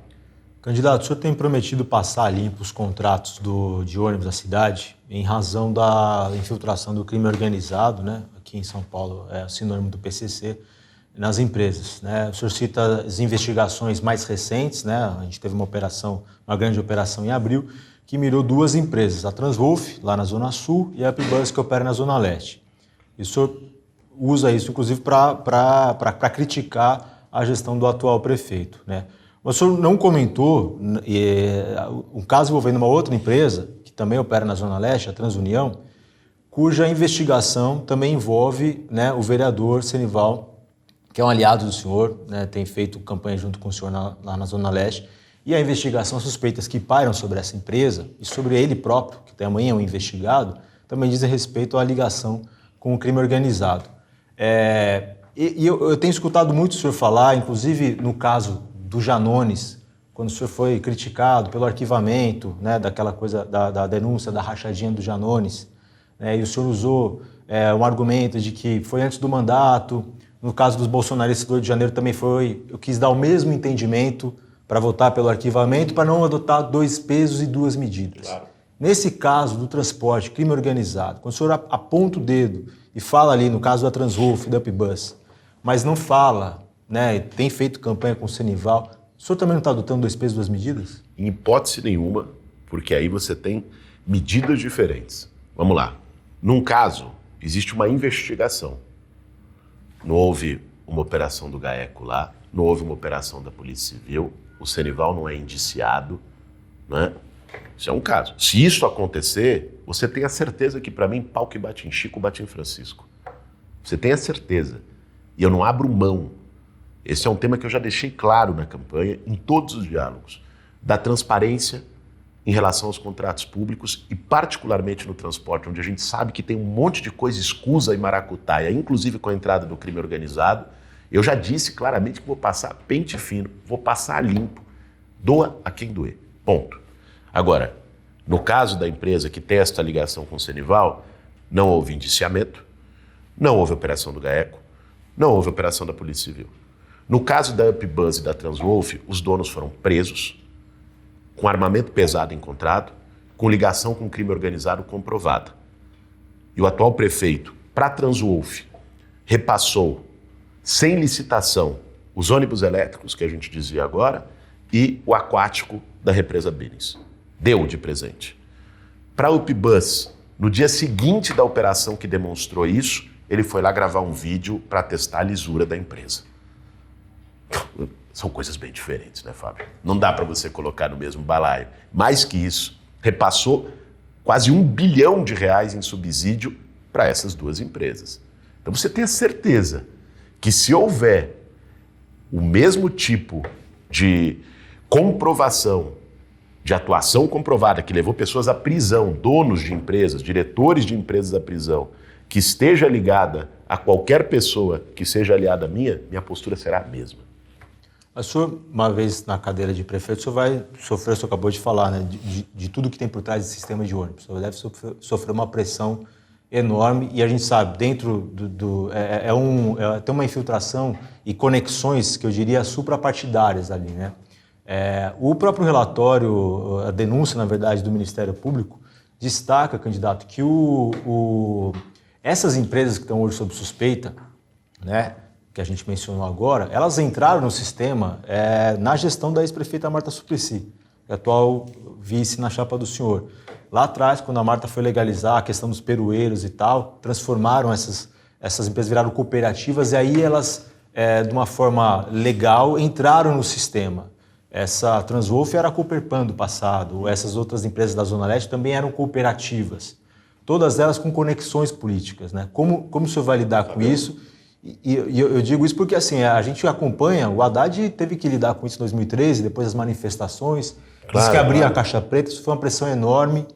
Candidato, o senhor tem prometido passar limpo os contratos de ônibus da cidade em razão da infiltração do crime organizado, né? Aqui em São Paulo é sinônimo do PCC, nas empresas, né? O senhor cita as investigações mais recentes, né? A gente teve uma grande operação em abril, que mirou duas empresas, a Transwolf, lá na Zona Sul, e a Upbus, que opera na Zona Leste. E o senhor usa isso, inclusive, para criticar a gestão do atual prefeito, né? O senhor não comentou um caso envolvendo uma outra empresa, que também opera na Zona Leste, a Transunião, cuja investigação também envolve, né, o vereador Senival, que é um aliado do senhor, né, tem feito campanha junto com o senhor lá na Zona Leste, e a investigação, as suspeitas que pairam sobre essa empresa e sobre ele próprio, que também é um investigado, também dizem respeito à ligação com o crime organizado. Eu tenho escutado muito o senhor falar, inclusive no caso do Janones, quando o senhor foi criticado pelo arquivamento, né, daquela coisa da denúncia da rachadinha do Janones, né, e o senhor usou um argumento de que foi antes do mandato. No caso dos bolsonaristas do Rio de Janeiro também eu quis dar o mesmo entendimento para votar pelo arquivamento, para não adotar 2 pesos e 2 medidas. Claro. Nesse caso do transporte, crime organizado, quando o senhor aponta o dedo e fala ali no caso da Transwolf, da Upbus, mas não fala, né, tem feito campanha com o Senival, o senhor também não está adotando 2 pesos e 2 medidas? Em hipótese nenhuma, porque aí você tem medidas diferentes. Vamos lá. Num caso, existe uma investigação. Não houve uma operação do GAECO lá, não houve uma operação da Polícia Civil, o Senival não é indiciado, né? Isso é um caso. Se isso acontecer, você tem a certeza que, para mim, pau que bate em Chico, bate em Francisco. Você tem a certeza. E eu não abro mão. Esse é um tema que eu já deixei claro na campanha, em todos os diálogos, da transparência em relação aos contratos públicos e particularmente no transporte, onde a gente sabe que tem um monte de coisa escusa e maracutaia, inclusive com a entrada do crime organizado. Eu já disse claramente que vou passar pente fino, vou passar limpo, doa a quem doer, ponto. Agora, no caso da empresa que tem esta ligação com o Senival, não houve indiciamento, não houve operação do GAECO, não houve operação da Polícia Civil. No caso da Upbus e da Transwolf, os donos foram presos, com armamento pesado encontrado, com ligação com crime organizado comprovada. E o atual prefeito, para a Transwolf, repassou, sem licitação, os ônibus elétricos, que a gente dizia agora, e o aquático da represa Billings. Deu de presente. Para a Upbus, no dia seguinte da operação que demonstrou isso, ele foi lá gravar um vídeo para testar a lisura da empresa. São coisas bem diferentes, né, Fábio? Não dá para você colocar no mesmo balaio. Mais que isso, repassou quase R$1 bilhão em subsídio para essas duas empresas. Então você tem a certeza que se houver o mesmo tipo de comprovação, de atuação comprovada, que levou pessoas à prisão, donos de empresas, diretores de empresas à prisão, que esteja ligada a qualquer pessoa que seja aliada à minha postura será a mesma. O senhor, uma vez na cadeira de prefeito, o senhor vai sofrer, o senhor acabou de falar, né, de tudo que tem por trás do sistema de ônibus. O senhor deve sofrer uma pressão enorme e a gente sabe, dentro tem uma infiltração e conexões, que eu diria, suprapartidárias ali, né? O próprio relatório, a denúncia, na verdade, do Ministério Público, destaca, candidato, que essas empresas que estão hoje sob suspeita, né, que a gente mencionou agora, elas entraram no sistema na gestão da ex-prefeita Marta Suplicy, atual vice na chapa do senhor. Lá atrás, quando a Marta foi legalizar a questão dos peroeiros e tal, transformaram essas empresas, viraram cooperativas, e aí elas, de uma forma legal, entraram no sistema. Essa Transwolf era a Cooperpan do passado, essas outras empresas da Zona Leste também eram cooperativas, todas elas com conexões políticas, né? Como o senhor vai lidar com isso? E eu digo isso porque assim, a gente acompanha, o Haddad teve que lidar com isso em 2013, depois das manifestações, disse que abria a caixa preta, isso foi uma pressão enorme.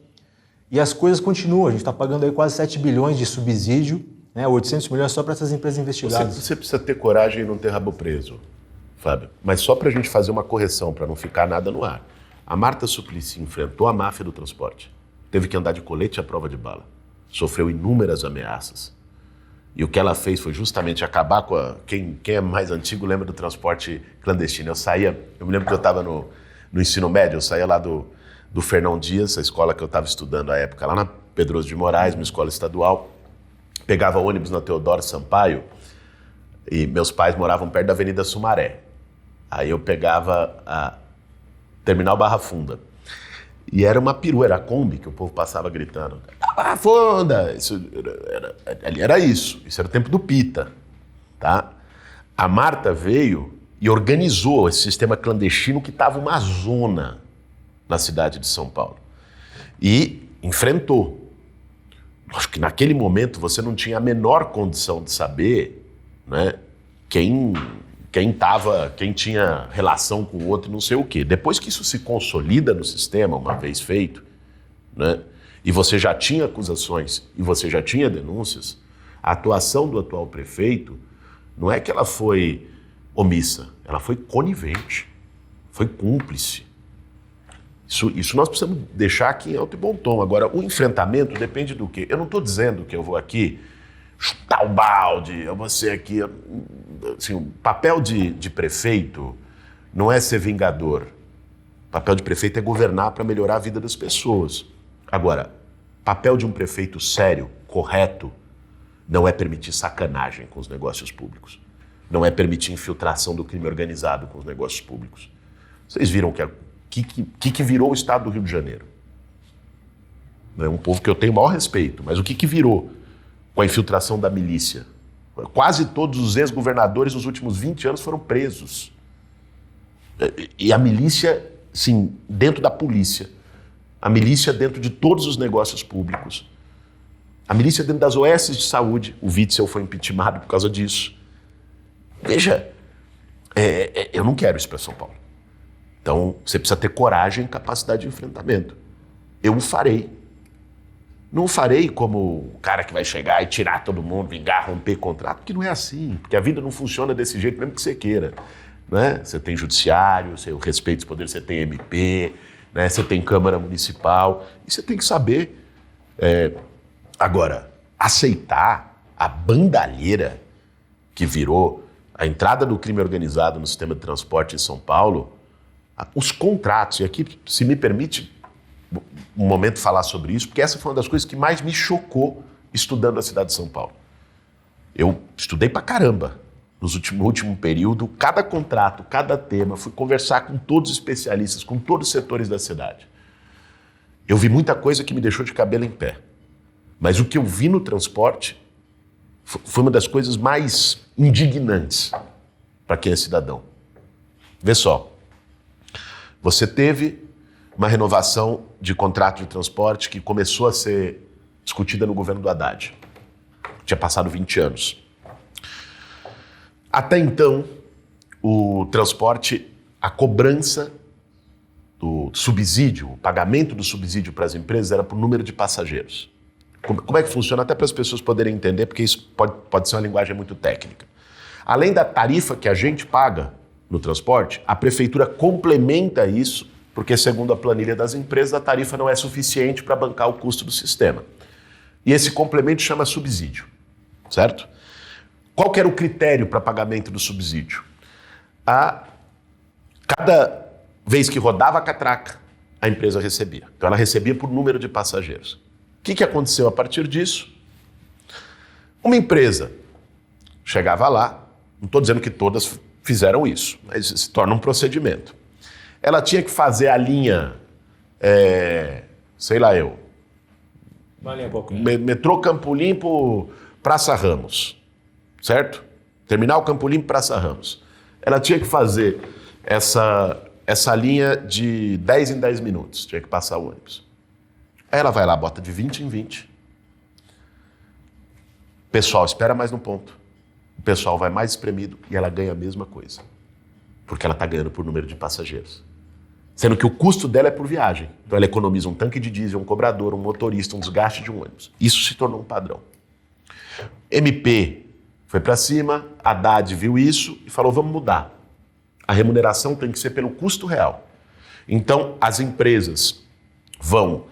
E as coisas continuam, a gente está pagando aí quase 7 bilhões de subsídio, né, 800 milhões só para essas empresas investigadas. Você precisa ter coragem e não ter rabo preso, Fábio. Mas só para a gente fazer uma correção, para não ficar nada no ar. A Marta Suplicy enfrentou a máfia do transporte. Teve que andar de colete à prova de bala. Sofreu inúmeras ameaças. E o que ela fez foi justamente acabar com a... Quem é mais antigo lembra do transporte clandestino. Eu me lembro que eu estava no ensino médio, eu saía lá do Fernão Dias, a escola que eu estava estudando à época, lá na Pedroso de Moraes, uma escola estadual. Pegava ônibus na Teodoro Sampaio e meus pais moravam perto da Avenida Sumaré. Aí eu pegava a Terminal Barra Funda. E era uma perua, era a Kombi que o povo passava gritando. Barra Funda! Ali era isso. Isso era o tempo do Pita. Tá? A Marta veio e organizou esse sistema clandestino que estava uma zona na cidade de São Paulo. E enfrentou. Acho que naquele momento você não tinha a menor condição de saber, né, quem tinha relação com o outro e não sei o quê. Depois que isso se consolida no sistema, uma vez feito, né, e você já tinha acusações e você já tinha denúncias, a atuação do atual prefeito não é que ela foi omissa, ela foi conivente, foi cúmplice. Isso nós precisamos deixar aqui em alto e bom tom. Agora, o enfrentamento depende do quê? Eu não estou dizendo que eu vou aqui chutar o balde, eu vou ser aqui... Assim, o papel de prefeito não é ser vingador. O papel de prefeito é governar para melhorar a vida das pessoas. Agora, papel de um prefeito sério, correto, não é permitir sacanagem com os negócios públicos. Não é permitir infiltração do crime organizado com os negócios públicos. Vocês viram que virou o estado do Rio de Janeiro? É um povo que eu tenho o maior respeito, mas o que virou com a infiltração da milícia? Quase todos os ex-governadores nos últimos 20 anos foram presos. E a milícia, sim, dentro da polícia. A milícia dentro de todos os negócios públicos. A milícia dentro das OS de saúde. O Witzel foi impeachmentado por causa disso. Veja, eu não quero isso para São Paulo. Então, você precisa ter coragem e capacidade de enfrentamento. Eu o farei. Não o farei como o cara que vai chegar e tirar todo mundo, vingar, romper contrato, porque não é assim. Porque a vida não funciona desse jeito, mesmo que você queira. Né? Você tem judiciário, você respeita os poderes, você tem MP, né? Você tem Câmara Municipal, e você tem que saber. Agora, aceitar a bandalheira que virou a entrada do crime organizado no sistema de transporte em São Paulo, os contratos, e aqui, se me permite um momento falar sobre isso, porque essa foi uma das coisas que mais me chocou estudando a cidade de São Paulo. Eu estudei pra caramba no último período, cada contrato, cada tema, fui conversar com todos os especialistas, com todos os setores da cidade. Eu vi muita coisa que me deixou de cabelo em pé. Mas o que eu vi no transporte foi uma das coisas mais indignantes para quem é cidadão. Vê só, você teve uma renovação de contrato de transporte que começou a ser discutida no governo do Haddad. Tinha passado 20 anos. Até então, o transporte, a cobrança do subsídio, o pagamento do subsídio para as empresas era por número de passageiros. Como é que funciona? Até para as pessoas poderem entender, porque isso pode ser uma linguagem muito técnica. Além da tarifa que a gente paga no transporte, a prefeitura complementa isso, porque segundo a planilha das empresas, a tarifa não é suficiente para bancar o custo do sistema. E esse complemento chama subsídio, certo? Qual que era o critério para pagamento do subsídio? Cada vez que rodava a catraca, a empresa recebia. Então ela recebia por número de passageiros. O que aconteceu a partir disso? Uma empresa chegava lá, não estou dizendo que todas fizeram isso, mas se torna um procedimento. Ela tinha que fazer a linha, metrô Campo Limpo, Praça Ramos, certo? Terminal Campo Limpo, Praça Ramos. Ela tinha que fazer essa linha de 10 em 10 minutos, tinha que passar o ônibus. Aí ela vai lá, bota de 20 em 20. Pessoal, espera mais no ponto. O pessoal vai mais espremido e ela ganha a mesma coisa. Porque ela está ganhando por número de passageiros. Sendo que o custo dela é por viagem. Então ela economiza um tanque de diesel, um cobrador, um motorista, um desgaste de um ônibus. Isso se tornou um padrão. MP foi para cima, Haddad viu isso e falou, vamos mudar. A remuneração tem que ser pelo custo real. Então as empresas vão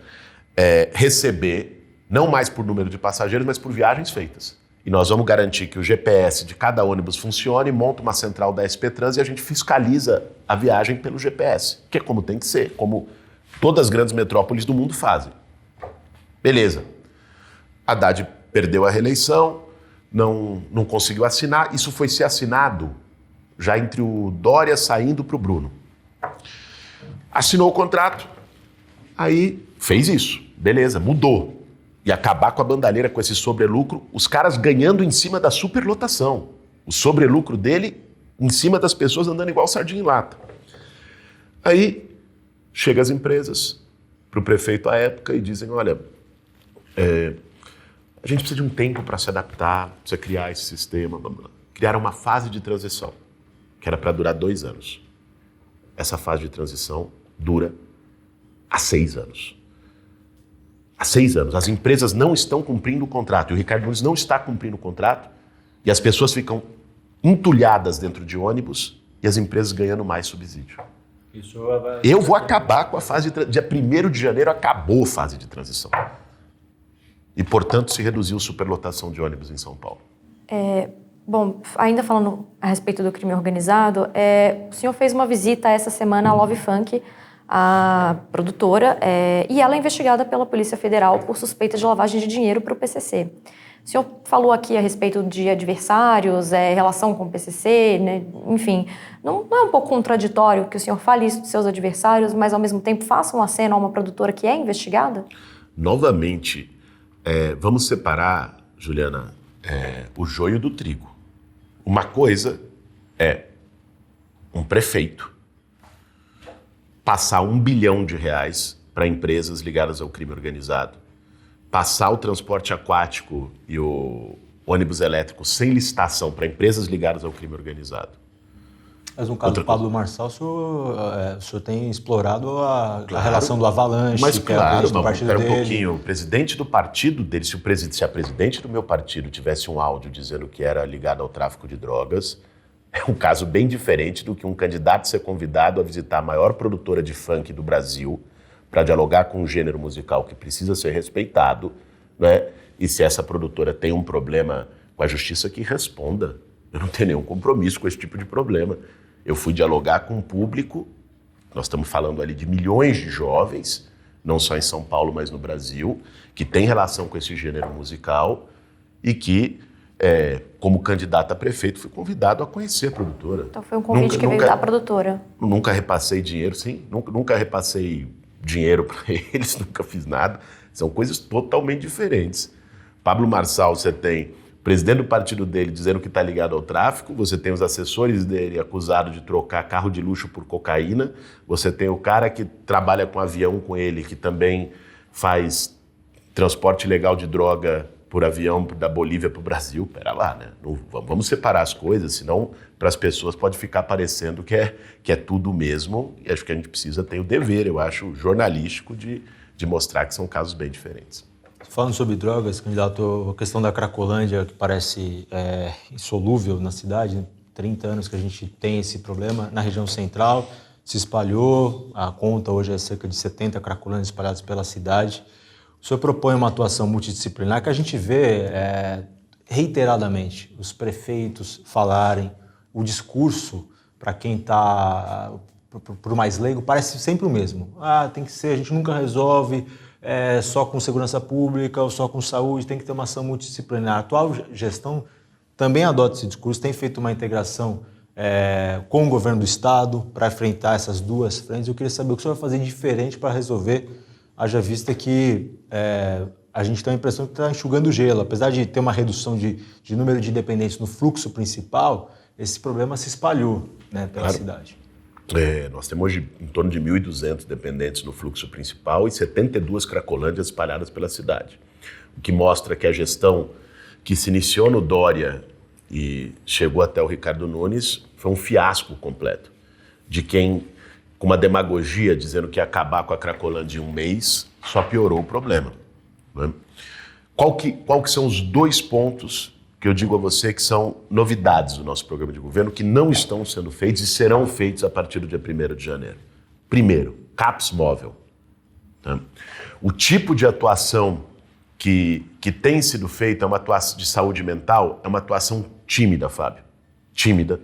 receber, não mais por número de passageiros, mas por viagens feitas. E nós vamos garantir que o GPS de cada ônibus funcione, monta uma central da SP Trans e a gente fiscaliza a viagem pelo GPS, que é como tem que ser, como todas as grandes metrópoles do mundo fazem. Beleza. Haddad perdeu a reeleição, não conseguiu assinar, isso foi ser assinado já entre o Dória saindo para o Bruno. Assinou o contrato, aí fez isso, beleza, mudou. E acabar com a bandalheira, com esse sobrelucro, os caras ganhando em cima da superlotação. O sobrelucro dele em cima das pessoas andando igual sardinha em lata. Aí chegam as empresas para o prefeito à época e dizem, olha, a gente precisa de um tempo para se adaptar, precisa criar esse sistema. Vamos lá. Criaram uma fase de transição, que era para durar 2 anos. Essa fase de transição dura há 6 anos. Há 6 anos. As empresas não estão cumprindo o contrato. E o Ricardo Nunes não está cumprindo o contrato. E as pessoas ficam entulhadas dentro de ônibus e as empresas ganhando mais subsídio. Eu vou acabar com a fase de dia 1º de janeiro, acabou a fase de transição. E, portanto, se reduziu a superlotação de ônibus em São Paulo. Bom, ainda falando a respeito do crime organizado, o senhor fez uma visita essa semana à Love Funk, a produtora, e ela é investigada pela Polícia Federal por suspeita de lavagem de dinheiro para o PCC. O senhor falou aqui a respeito de adversários, relação com o PCC, né? Enfim, não é um pouco contraditório que o senhor fale isso dos seus adversários, mas ao mesmo tempo faça um aceno a uma produtora que é investigada? Novamente, vamos separar, Juliana, o joio do trigo. Uma coisa é um prefeito passar R$1 bilhão para empresas ligadas ao crime organizado, passar o transporte aquático e o ônibus elétrico sem licitação para empresas ligadas ao crime organizado. Mas no caso do Pablo Marçal, o senhor tem explorado a relação do Avalanche, mas que claro, é do partido dele. Um pouquinho. O presidente do partido dele, se a presidente do meu partido tivesse um áudio dizendo que era ligado ao tráfico de drogas, é um caso bem diferente do que um candidato ser convidado a visitar a maior produtora de funk do Brasil para dialogar com um gênero musical que precisa ser respeitado, né? E se essa produtora tem um problema com a justiça, que responda. Eu não tenho nenhum compromisso com esse tipo de problema. Eu fui dialogar com o público, nós estamos falando ali de milhões de jovens, não só em São Paulo, mas no Brasil, que tem relação com esse gênero musical e que, como candidato a prefeito, fui convidado a conhecer a produtora. Então foi um convite que veio da produtora. Nunca repassei dinheiro, sim, nunca repassei dinheiro para eles, nunca fiz nada. São coisas totalmente diferentes. Pablo Marçal, você tem o presidente do partido dele dizendo que está ligado ao tráfico, você tem os assessores dele acusados de trocar carro de luxo por cocaína, você tem o cara que trabalha com avião com ele, que também faz transporte ilegal de droga por avião da Bolívia para o Brasil. Pera lá, né? Não, vamos separar as coisas, senão para as pessoas pode ficar parecendo que é tudo o mesmo, e acho que a gente precisa ter o dever, eu acho, jornalístico de mostrar que são casos bem diferentes. Falando sobre drogas, candidato, a questão da Cracolândia, que parece insolúvel na cidade, né? 30 anos que a gente tem esse problema, na região central, se espalhou, a conta hoje é cerca de 70 Cracolândias espalhadas pela cidade. O senhor propõe uma atuação multidisciplinar que a gente vê reiteradamente os prefeitos falarem, o discurso, para quem está, para o mais leigo, parece sempre o mesmo. Tem que ser, a gente nunca resolve só com segurança pública ou só com saúde, tem que ter uma ação multidisciplinar. A atual gestão também adota esse discurso, tem feito uma integração com o governo do Estado para enfrentar essas duas frentes. Eu queria saber o que o senhor vai fazer diferente para resolver, haja vista que a gente tem a impressão que está enxugando gelo. Apesar de ter uma redução de número de dependentes no fluxo principal, esse problema se espalhou, né, pela cidade. Nós temos hoje em torno de 1.200 dependentes no fluxo principal e 72 Cracolândias espalhadas pela cidade. O que mostra que a gestão que se iniciou no Dória e chegou até o Ricardo Nunes, foi um fiasco completo. De quem, com uma demagogia, dizendo que ia acabar com a Cracolândia em um mês, só piorou o problema. Né? Qual que são os 2 pontos que eu digo a você que são novidades do nosso programa de governo, que não estão sendo feitos e serão feitos a partir do dia 1º de janeiro? Primeiro, CAPS móvel. Né? O tipo de atuação que tem sido feita, é uma atuação de saúde mental, é uma atuação tímida, Fábio. Tímida.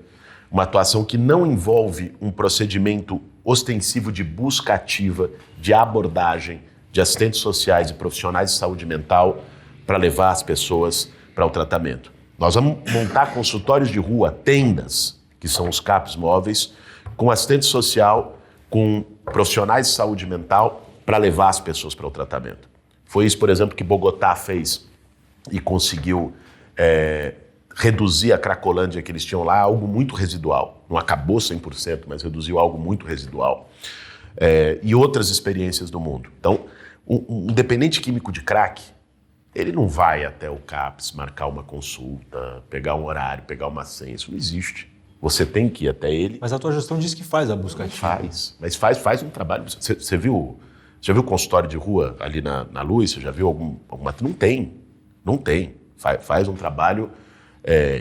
Uma atuação que não envolve um procedimento ostensivo de busca ativa, de abordagem de assistentes sociais e profissionais de saúde mental para levar as pessoas para o tratamento. Nós vamos montar consultórios de rua, tendas, que são os CAPs móveis, com assistente social, com profissionais de saúde mental para levar as pessoas para o tratamento. Foi isso, por exemplo, que Bogotá fez e conseguiu reduzir a Cracolândia que eles tinham lá, algo muito residual. Não acabou 100%, mas reduziu algo muito residual. E outras experiências do mundo. Então, um dependente químico de crack, ele não vai até o CAPS marcar uma consulta, pegar um horário, pegar uma senha. Isso não existe. Você tem que ir até ele. Mas a tua gestão diz que faz a busca ativa. Faz um trabalho. Você viu o consultório de rua ali na Luz? Você já viu alguma? Não tem. Faz um trabalho.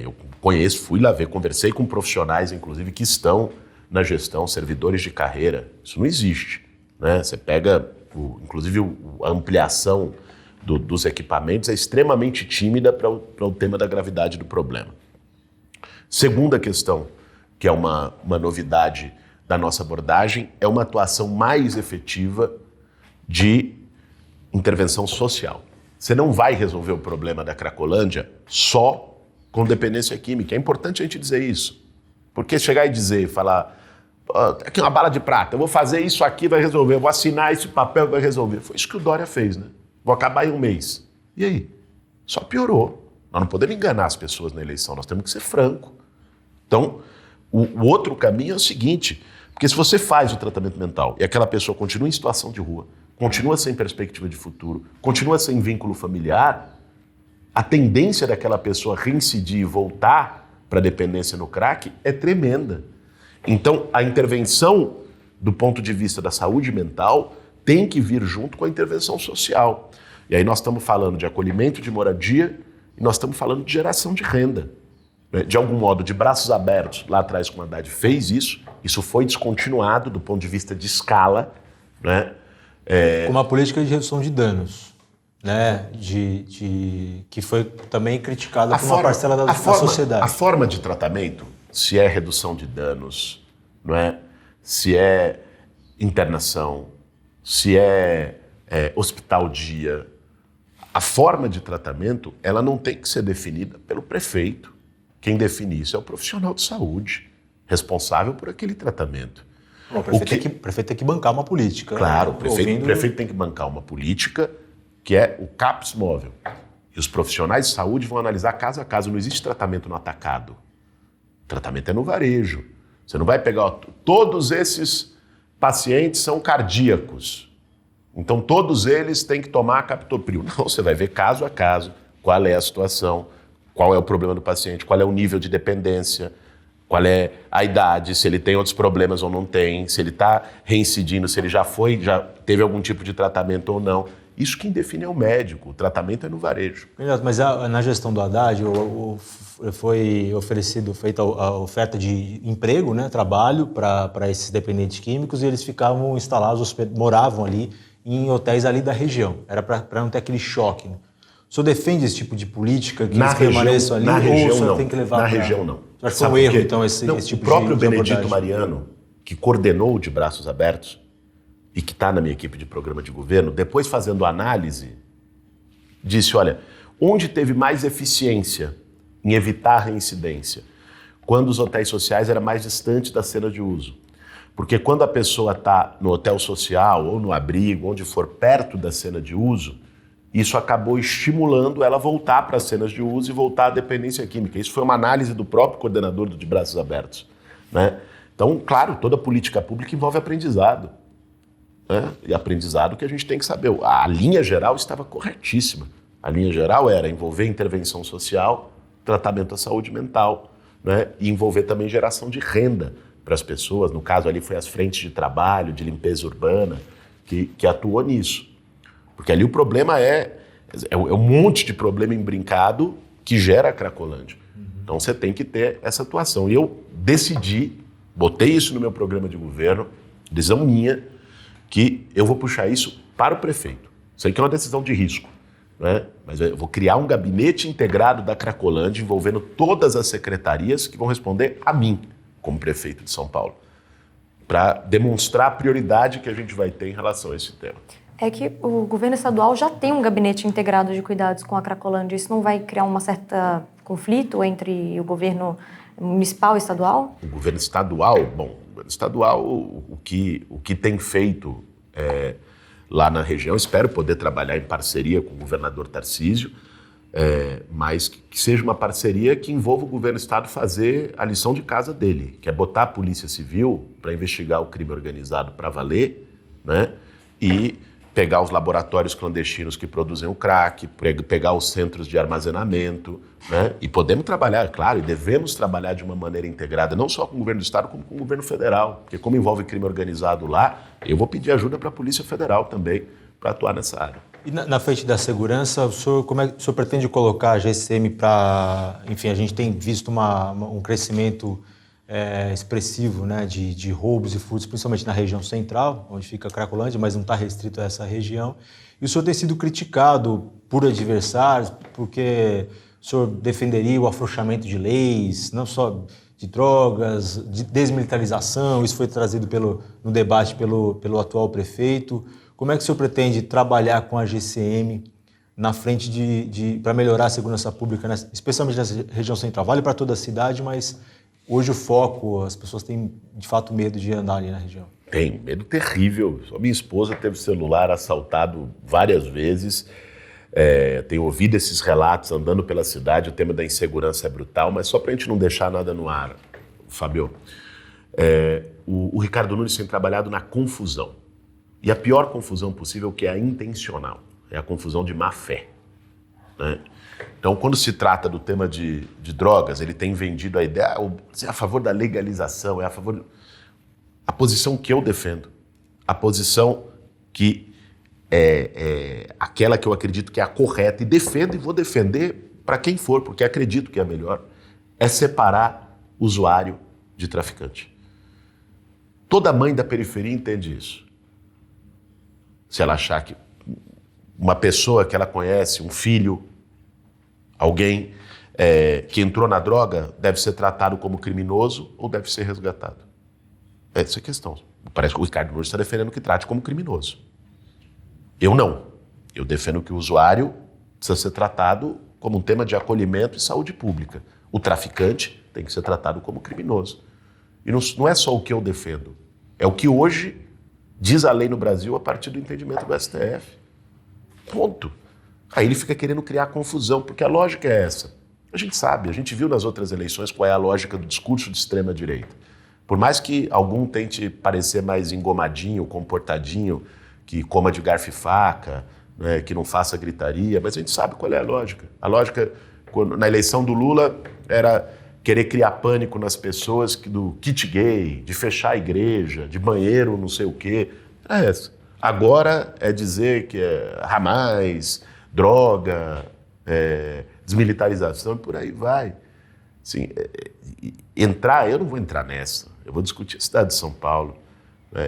Eu conheço, fui lá ver, conversei com profissionais, inclusive, que estão na gestão, servidores de carreira. Isso não existe. Né? Você pega, inclusive, a ampliação dos equipamentos é extremamente tímida para o tema da gravidade do problema. Segunda questão, que é uma novidade da nossa abordagem, é uma atuação mais efetiva de intervenção social. Você não vai resolver o problema da Cracolândia só com dependência química. É importante a gente dizer isso. Porque chegar e dizer, falar, aqui uma bala de prata, eu vou fazer isso aqui, vai resolver, eu vou assinar esse papel, vai resolver. Foi isso que o Dória fez, né? Vou acabar em um mês. E aí? Só piorou. Nós não podemos enganar as pessoas na eleição, nós temos que ser franco. Então, o outro caminho é o seguinte, porque se você faz o tratamento mental e aquela pessoa continua em situação de rua, continua sem perspectiva de futuro, continua sem vínculo familiar, a tendência daquela pessoa reincidir e voltar para a dependência no crack é tremenda. Então, a intervenção do ponto de vista da saúde mental tem que vir junto com a intervenção social. E aí nós estamos falando de acolhimento, de moradia, e nós estamos falando de geração de renda. De algum modo, de braços abertos, lá atrás o Haddad fez isso foi descontinuado do ponto de vista de escala, né? Com uma política de redução de danos, né? Que foi também criticada por uma parcela da sociedade. A forma de tratamento, se é redução de danos, não é? Se é internação, se é hospital-dia, a forma de tratamento, ela não tem que ser definida pelo prefeito. Quem define isso é o profissional de saúde, responsável por aquele tratamento. O prefeito tem que bancar uma política. Claro, o prefeito tem que bancar uma política que é o CAPS móvel. E os profissionais de saúde vão analisar caso a caso. Não existe tratamento no atacado. O tratamento é no varejo. Você não vai pegar... Todos esses pacientes são cardíacos. Então, todos eles têm que tomar captopril. Não, você vai ver caso a caso qual é a situação, qual é o problema do paciente, qual é o nível de dependência, qual é a idade, se ele tem outros problemas ou não tem, se ele está reincidindo, se ele já teve algum tipo de tratamento ou não. Isso quem define é o médico, o tratamento é no varejo. Mas na gestão do Haddad foi feita a oferta de emprego, né, trabalho para esses dependentes químicos e eles ficavam instalados, moravam ali em hotéis ali da região. Era para não ter aquele choque, né? O senhor defende esse tipo de política que eles permaneçam ali? Na região, ou o senhor não. Tem que levar na região, não. Acho que foi um erro, então, esse tipo de O próprio Benedito abordagem. Mariano, que coordenou o De Braços Abertos e que está na minha equipe de programa de governo, depois fazendo análise, disse, olha, onde teve mais eficiência em evitar a reincidência? Quando os hotéis sociais eram mais distantes da cena de uso. Porque quando a pessoa está no hotel social ou no abrigo, onde for perto da cena de uso, isso acabou estimulando ela a voltar para as cenas de uso e voltar à dependência química. Isso foi uma análise do próprio coordenador do De Braços Abertos, né? Então, claro, toda política pública envolve aprendizado, né? E aprendizado que a gente tem que saber. A linha geral estava corretíssima. A linha geral era envolver intervenção social, tratamento à saúde mental, né? E envolver também geração de renda para as pessoas. No caso ali foi as frentes de trabalho, de limpeza urbana, que atuou nisso. Porque ali o problema é um monte de problema embrincado que gera a Cracolândia. Então você tem que ter essa atuação. E eu decidi, botei isso no meu programa de governo, decisão minha, que eu vou puxar isso para o prefeito. Sei que é uma decisão de risco, né? Mas eu vou criar um gabinete integrado da Cracolândia envolvendo todas as secretarias que vão responder a mim, como prefeito de São Paulo, para demonstrar a prioridade que a gente vai ter em relação a esse tema. É que o governo estadual já tem um gabinete integrado de cuidados com a Cracolândia. Isso não vai criar um certo conflito entre o governo municipal e estadual? O governo estadual, o que tem feito lá na região, espero poder trabalhar em parceria com o governador Tarcísio, mas que seja uma parceria que envolva o governo do estado fazer a lição de casa dele, que é botar a Polícia Civil para investigar o crime organizado para valer, né? E pegar os laboratórios clandestinos que produzem o crack, pegar os centros de armazenamento, né? E podemos trabalhar, claro, e devemos trabalhar de uma maneira integrada, não só com o governo do estado, como com o governo federal, porque como envolve crime organizado lá, eu vou pedir ajuda para a Polícia Federal também para atuar nessa área. E na frente da segurança, como é que o senhor pretende colocar a GCM para... Enfim, a gente tem visto um crescimento expressivo, né, de roubos e furtos, principalmente na região central, onde fica a Cracolândia, mas não está restrito a essa região. E o senhor tem sido criticado por adversários, porque o senhor defenderia o afrouxamento de leis, não só de drogas, de desmilitarização, isso foi trazido no debate pelo atual prefeito. Como é que o senhor pretende trabalhar com a GCM na frente para melhorar a segurança pública, especialmente nessa região central? Vale para toda a cidade, mas hoje o foco, as pessoas têm de fato medo de andar ali na região. Tem, medo terrível. Só minha esposa teve o celular assaltado várias vezes. Tenho ouvido esses relatos andando pela cidade, o tema da insegurança é brutal, mas só para a gente não deixar nada no ar, Fábio, o Ricardo Nunes tem trabalhado na confusão. E a pior confusão possível, que é a intencional, é a confusão de má fé, né? Então, quando se trata do tema de drogas, ele tem vendido a ideia, é a favor da legalização, é a favor... A posição que eu defendo, a posição que é aquela que eu acredito que é a correta, e defendo e vou defender para quem for, porque acredito que é a melhor, é separar usuário de traficante. Toda mãe da periferia entende isso. Se ela achar que uma pessoa que ela conhece, um filho, alguém que entrou na droga, deve ser tratado como criminoso ou deve ser resgatado. Essa é a questão. Parece que o Ricardo Nunes está defendendo que trate como criminoso. Eu não. Eu defendo que o usuário precisa ser tratado como um tema de acolhimento e saúde pública. O traficante tem que ser tratado como criminoso. E não é só o que eu defendo, é o que hoje diz a lei no Brasil a partir do entendimento do STF. Ponto. Aí ele fica querendo criar confusão, porque a lógica é essa. A gente sabe, a gente viu nas outras eleições qual é a lógica do discurso de extrema-direita. Por mais que algum tente parecer mais engomadinho, comportadinho, que coma de garfo e faca, né, que não faça gritaria, mas a gente sabe qual é a lógica. A lógica, na eleição do Lula, era querer criar pânico nas pessoas do kit gay, de fechar a igreja, de banheiro não sei o quê. É essa. Agora é dizer que é Hamas, droga, desmilitarização e por aí vai. Assim, eu não vou entrar nessa. Eu vou discutir a cidade de São Paulo.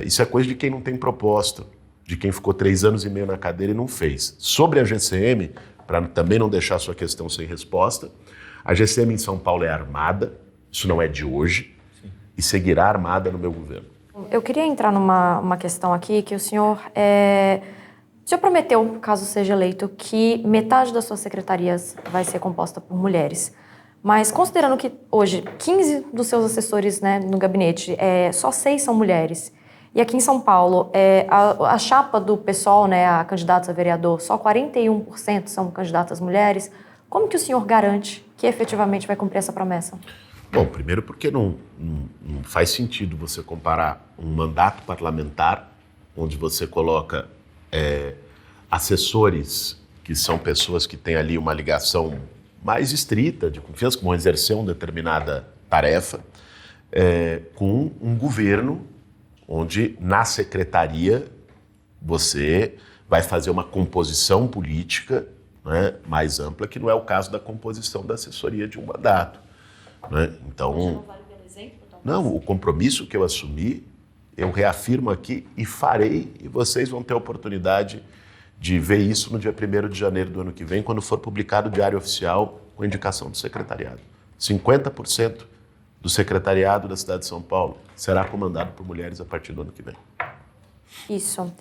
Isso é coisa de quem não tem proposta, de quem ficou 3 anos e meio na cadeira e não fez. Sobre a GCM, para também não deixar a sua questão sem resposta, a GCM em São Paulo é armada, isso não é de hoje, sim, e seguirá armada no meu governo. Eu queria entrar numa questão aqui que o senhor prometeu, caso seja eleito, que metade das suas secretarias vai ser composta por mulheres. Mas considerando que hoje 15 dos seus assessores, né, no gabinete, só 6 são mulheres, e aqui em São Paulo, a chapa do PSOL, né, a candidatos a vereador, só 41% são candidatas mulheres, como que o senhor garante que efetivamente vai cumprir essa promessa? Bom, primeiro porque não faz sentido você comparar um mandato parlamentar, onde você coloca assessores, que são pessoas que têm ali uma ligação mais estrita, de confiança, que vão exercer uma determinada tarefa, com um governo onde na secretaria você vai fazer uma composição política, né, mais ampla, que não é o caso da composição da assessoria de um mandato. Né? Então, não vale pelo exemplo? Não, o compromisso que eu assumi, eu reafirmo aqui e farei, e vocês vão ter a oportunidade de ver isso no dia 1º de janeiro do ano que vem, quando for publicado o Diário Oficial com indicação do secretariado. 50% do secretariado da cidade de São Paulo será comandado por mulheres a partir do ano que vem. Isso.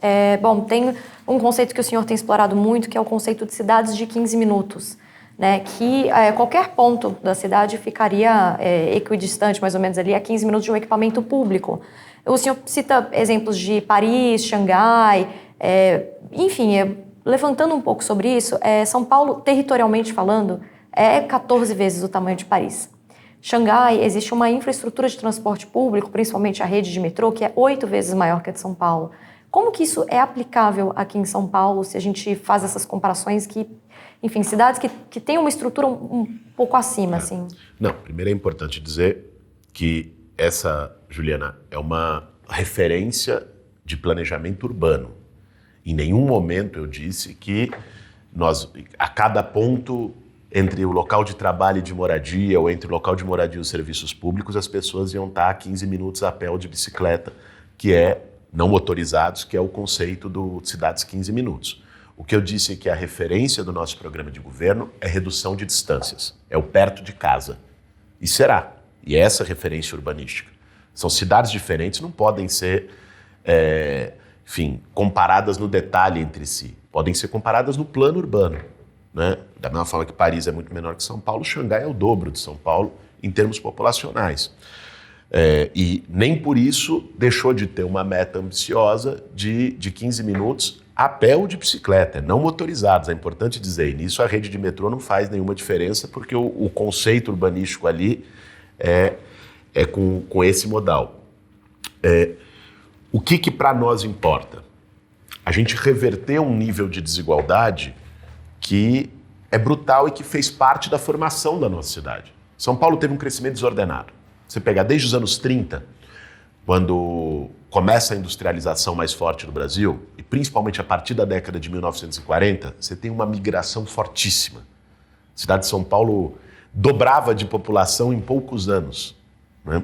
Bom, tem um conceito que o senhor tem explorado muito, que é o conceito de cidades de 15 minutos, né? Que qualquer ponto da cidade ficaria equidistante, mais ou menos ali, a 15 minutos de um equipamento público. O senhor cita exemplos de Paris, Xangai, enfim, levantando um pouco sobre isso, São Paulo, territorialmente falando, é 14 vezes o tamanho de Paris. Xangai, existe uma infraestrutura de transporte público, principalmente a rede de metrô, que é 8 vezes maior que a de São Paulo. Como que isso é aplicável aqui em São Paulo, se a gente faz essas comparações que, enfim, cidades que têm uma estrutura um pouco acima, assim? Não, primeiro é importante dizer que essa, Juliana, é uma referência de planejamento urbano. Em nenhum momento eu disse que nós, a cada ponto entre o local de trabalho e de moradia, ou entre o local de moradia e os serviços públicos, as pessoas iam estar a 15 minutos a pé ou de bicicleta, que não motorizados, que é o conceito do Cidades 15 Minutos. O que eu disse é que a referência do nosso programa de governo é redução de distâncias, é o perto de casa. E será. E é essa referência urbanística. São cidades diferentes, não podem ser, comparadas no detalhe entre si. Podem ser comparadas no plano urbano. Né? Da mesma forma que Paris é muito menor que São Paulo, Xangai é o dobro de São Paulo em termos populacionais. E nem por isso deixou de ter uma meta ambiciosa de 15 minutos a pé ou de bicicleta, não motorizados, é importante dizer. E nisso a rede de metrô não faz nenhuma diferença, porque o conceito urbanístico ali é com esse modal. O que para nós importa? A gente reverter um nível de desigualdade que é brutal e que fez parte da formação da nossa cidade. São Paulo teve um crescimento desordenado. Você pegar desde os anos 30, quando começa a industrialização mais forte no Brasil, e principalmente a partir da década de 1940, você tem uma migração fortíssima. A cidade de São Paulo dobrava de população em poucos anos. Né?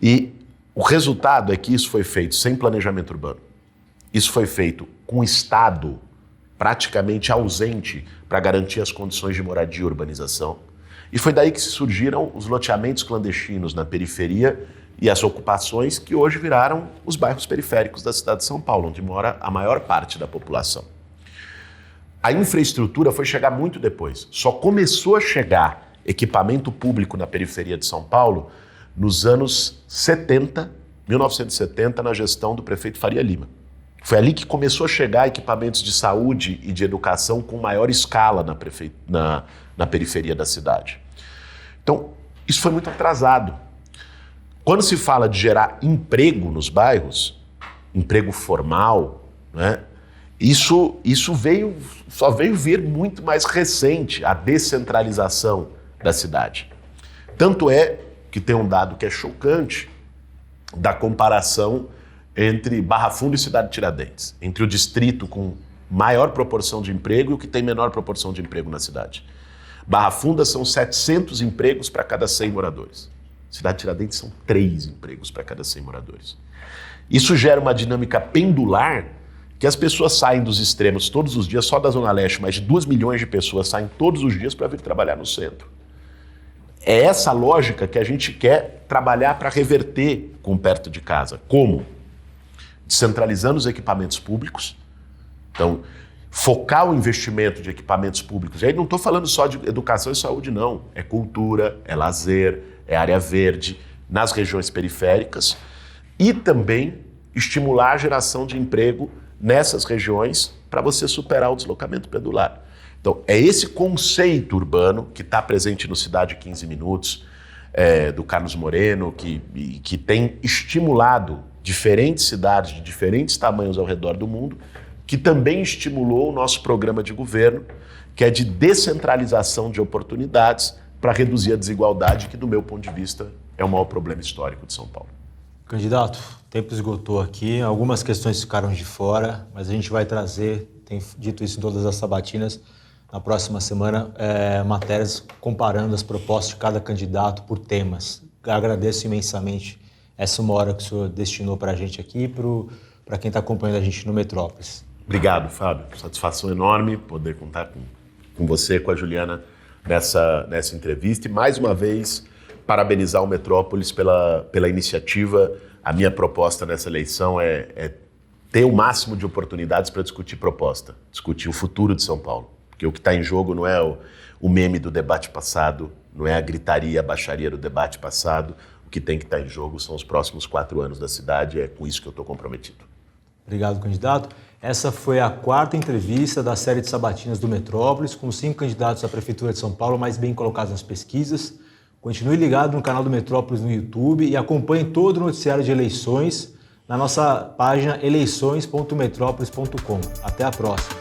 E o resultado é que isso foi feito sem planejamento urbano. Isso foi feito com o Estado praticamente ausente para garantir as condições de moradia e urbanização. E foi daí que surgiram os loteamentos clandestinos na periferia e as ocupações que hoje viraram os bairros periféricos da cidade de São Paulo, onde mora a maior parte da população. A infraestrutura foi chegar muito depois. Só começou a chegar equipamento público na periferia de São Paulo nos anos 1970, na gestão do prefeito Faria Lima. Foi ali que começou a chegar equipamentos de saúde e de educação com maior escala na periferia da cidade. Então, isso foi muito atrasado. Quando se fala de gerar emprego nos bairros, emprego formal, né, isso só veio vir muito mais recente, a descentralização da cidade. Tanto é que tem um dado que é chocante da comparação entre Barra Funda e Cidade Tiradentes, entre o distrito com maior proporção de emprego e o que tem menor proporção de emprego na cidade. Barra Funda são 700 empregos para cada 100 moradores. Cidade Tiradentes são 3 empregos para cada 100 moradores. Isso gera uma dinâmica pendular que as pessoas saem dos extremos todos os dias, só da Zona Leste, mais de 2 milhões de pessoas saem todos os dias para vir trabalhar no centro. É essa lógica que a gente quer trabalhar para reverter com perto de casa. Como? Descentralizando os equipamentos públicos. Então, focar o investimento de equipamentos públicos. E aí não estou falando só de educação e saúde, não. É cultura, é lazer, é área verde, nas regiões periféricas. E também estimular a geração de emprego nessas regiões para você superar o deslocamento pendular. Então, é esse conceito urbano que está presente no Cidade 15 Minutos, do Carlos Moreno, que tem estimulado diferentes cidades de diferentes tamanhos ao redor do mundo, que também estimulou o nosso programa de governo, que é de descentralização de oportunidades para reduzir a desigualdade, que, do meu ponto de vista, é o maior problema histórico de São Paulo. Candidato, o tempo esgotou aqui, algumas questões ficaram de fora, mas a gente vai trazer, tem dito isso em todas as sabatinas, na próxima semana, matérias comparando as propostas de cada candidato por temas. Agradeço imensamente essa 1 hora que o senhor destinou para a gente aqui e para quem está acompanhando a gente no Metrópolis. Obrigado, Fábio. Satisfação enorme poder contar com você, com a Juliana, nessa entrevista. E, mais uma vez, parabenizar o Metrópolis pela iniciativa. A minha proposta nessa eleição é ter o máximo de oportunidades para discutir proposta, discutir o futuro de São Paulo. Porque o que está em jogo não é o meme do debate passado, não é a gritaria, a baixaria do debate passado. O que tem que estar em jogo são os próximos 4 anos da cidade, é com isso que eu estou comprometido. Obrigado, candidato. Essa foi a 4ª entrevista da série de sabatinas do Metrópolis, com 5 candidatos à Prefeitura de São Paulo mais bem colocados nas pesquisas. Continue ligado no canal do Metrópolis no YouTube e acompanhe todo o noticiário de eleições na nossa página eleições.metrópolis.com. Até a próxima.